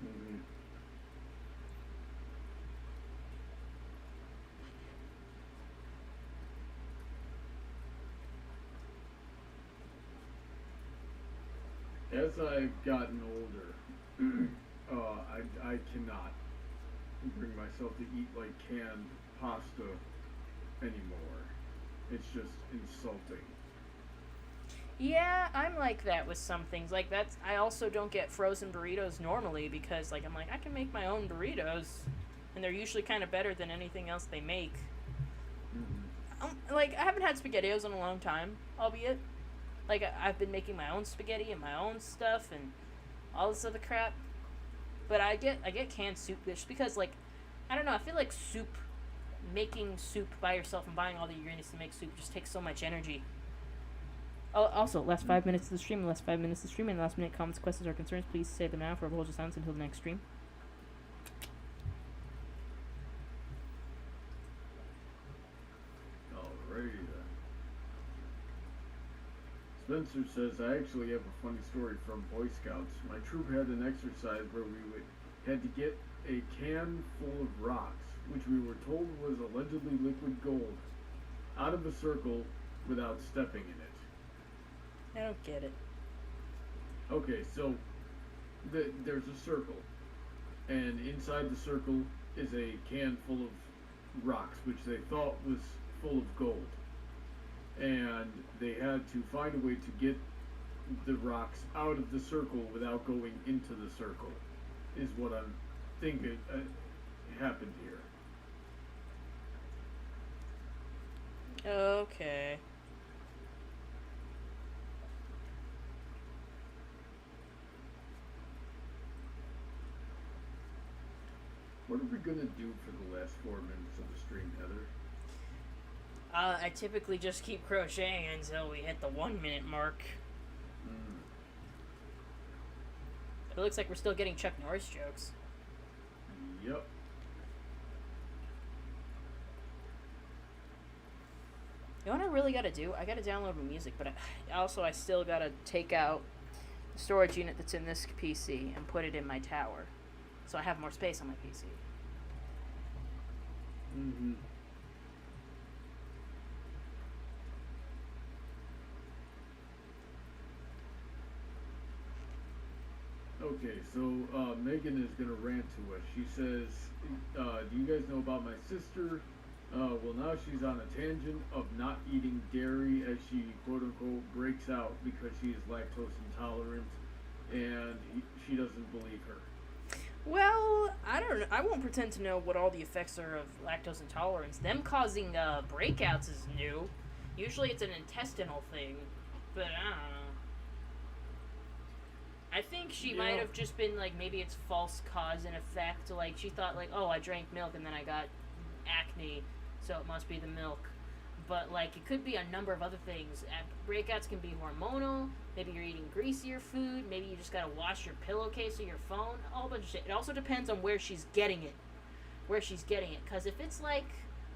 Mm-hmm. As I've gotten older, I cannot bring myself to eat like canned pasta anymore. It's just insulting. Yeah, I'm like that with some things. Like, I also don't get frozen burritos normally because, like, I'm like, I can make my own burritos, and they're usually kind of better than anything else they make. Mm-hmm. Like, I haven't had SpaghettiOs in a long time, albeit. Like, I've been making my own spaghetti and my own stuff and all this other crap. But I get canned soup just because, like, I don't know, I feel like making soup by yourself and buying all the ingredients to make soup just takes so much energy. Oh, also, last 5 minutes of the stream, last 5 minutes of the stream, and last minute comments, questions, or concerns, please say them now for a hold of silence until the next stream. Alrighty then. Spencer says, I actually have a funny story from Boy Scouts. My troop had an exercise where we had to get a can full of rocks, which we were told was allegedly liquid gold, out of a circle without stepping in it. I don't get it. Okay, so there's a circle, and inside the circle is a can full of rocks, which they thought was full of gold. And they had to find a way to get the rocks out of the circle without going into the circle, is what I'm thinking happened here. Okay. What are we gonna do for the last 4 minutes of the stream, Heather? I typically just keep crocheting until we hit the 1 minute mark. Mm. It looks like we're still getting Chuck Norris jokes. Yep. You know what I really gotta do? I gotta download my music, but I still gotta take out the storage unit that's in this PC and put it in my tower. So I have more space on my PC. Mm-hmm. Okay, so Megan is going to rant to us. She says, do you guys know about my sister? Well, now she's on a tangent of not eating dairy as she, quote-unquote, breaks out because she is lactose intolerant, and she doesn't believe her. Well, I don't know. I won't pretend to know what all the effects are of lactose intolerance. Them causing breakouts is new. Usually it's an intestinal thing, but I don't know. I think she might have just been like, maybe it's false cause and effect. Like, she thought, like, oh, I drank milk and then I got acne, so it must be the milk. But, like, it could be a number of other things. Breakouts can be hormonal. Maybe you're eating greasier food. Maybe you just gotta wash your pillowcase or your phone. A whole bunch of shit. It also depends on where she's getting it. Because if it's, like,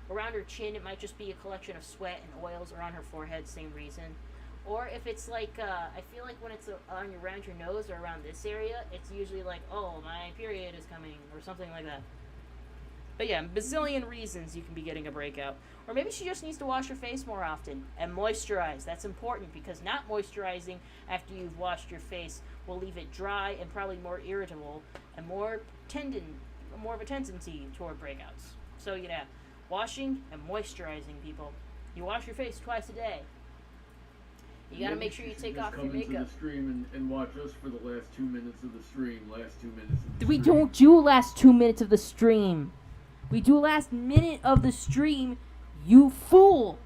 around her chin, it might just be a collection of sweat and oils, or on her forehead, same reason. Or if it's like, I feel like when it's around your nose or around this area, it's usually like, oh, my period is coming, or something like that. But yeah, bazillion reasons you can be getting a breakout. Or maybe she just needs to wash her face more often and moisturize. That's important, because not moisturizing after you've washed your face will leave it dry and probably more irritable and more of a tendency toward breakouts. So yeah, washing and moisturizing, people. You wash your face twice a day. You gotta make sure you take off your makeup. Come into the stream and watch us for the last 2 minutes of the stream. We don't do last 2 minutes of the stream. We do last minute of the stream. You fool!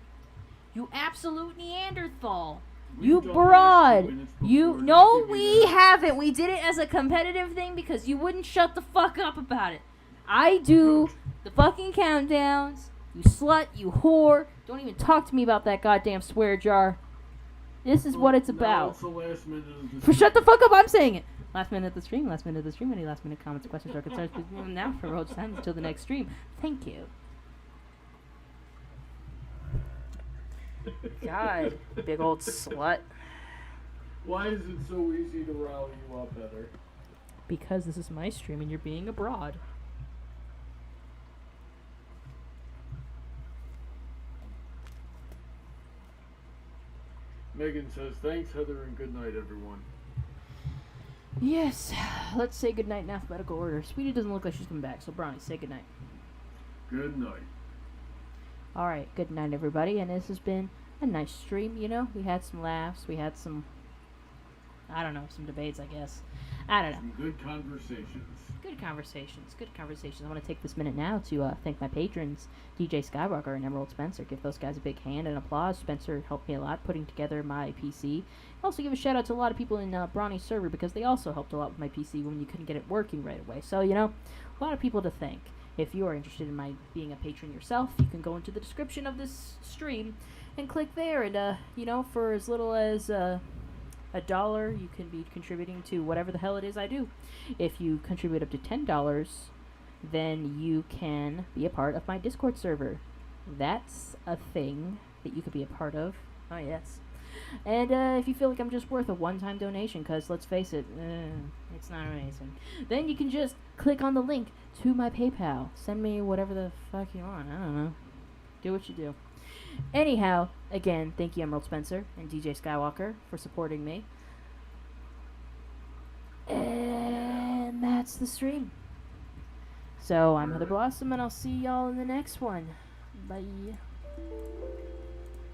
You absolute Neanderthal! You broad! We haven't. We did it as a competitive thing because you wouldn't shut the fuck up about it. I do the fucking countdowns. You slut, you whore. Don't even talk to me about that goddamn swear jar. This is what it's about. It's the last minute of the stream. Shut the fuck up, I'm saying it. Last minute of the stream, any last minute comments, questions, or concerns, please leave them now for road time until the next stream. Thank you. God, big old slut. Why is it so easy to rally you up, Heather? Because this is my stream and you're being abroad. Megan says, thanks, Heather, and good night, everyone. Yes, let's say goodnight in alphabetical order. Sweetie doesn't look like she's coming back, so Bronny, say goodnight. Good night. Alright, good night, everybody, and this has been a nice stream, you know? We had some laughs, we had some, I don't know, some debates, I guess. I don't know. Some good conversations. Good conversations. I want to take this minute now to thank my patrons, DJ Skywalker and Emerald Spencer. Give those guys a big hand and applause. Spencer helped me a lot putting together my PC. Also give a shout out to a lot of people in Bronny's server because they also helped a lot with my PC when you couldn't get it working right away. So, you know, a lot of people to thank. If you are interested in my being a patron yourself, you can go into the description of this stream and click there. And, you know, for as little as $1, you can be contributing to whatever the hell it is I do. If you contribute up to $10, then you can be a part of my Discord server. That's a thing that you could be a part of. Oh, yes. And if you feel like I'm just worth a one-time donation, because let's face it, it's not amazing, then you can just click on the link to my PayPal. Send me whatever the fuck you want. I don't know. Do what you do. Anyhow, again, thank you, Emerald Spencer and DJ Skywalker, for supporting me. And that's the stream. So, I'm Heather Blossom, and I'll see y'all in the next one. Bye.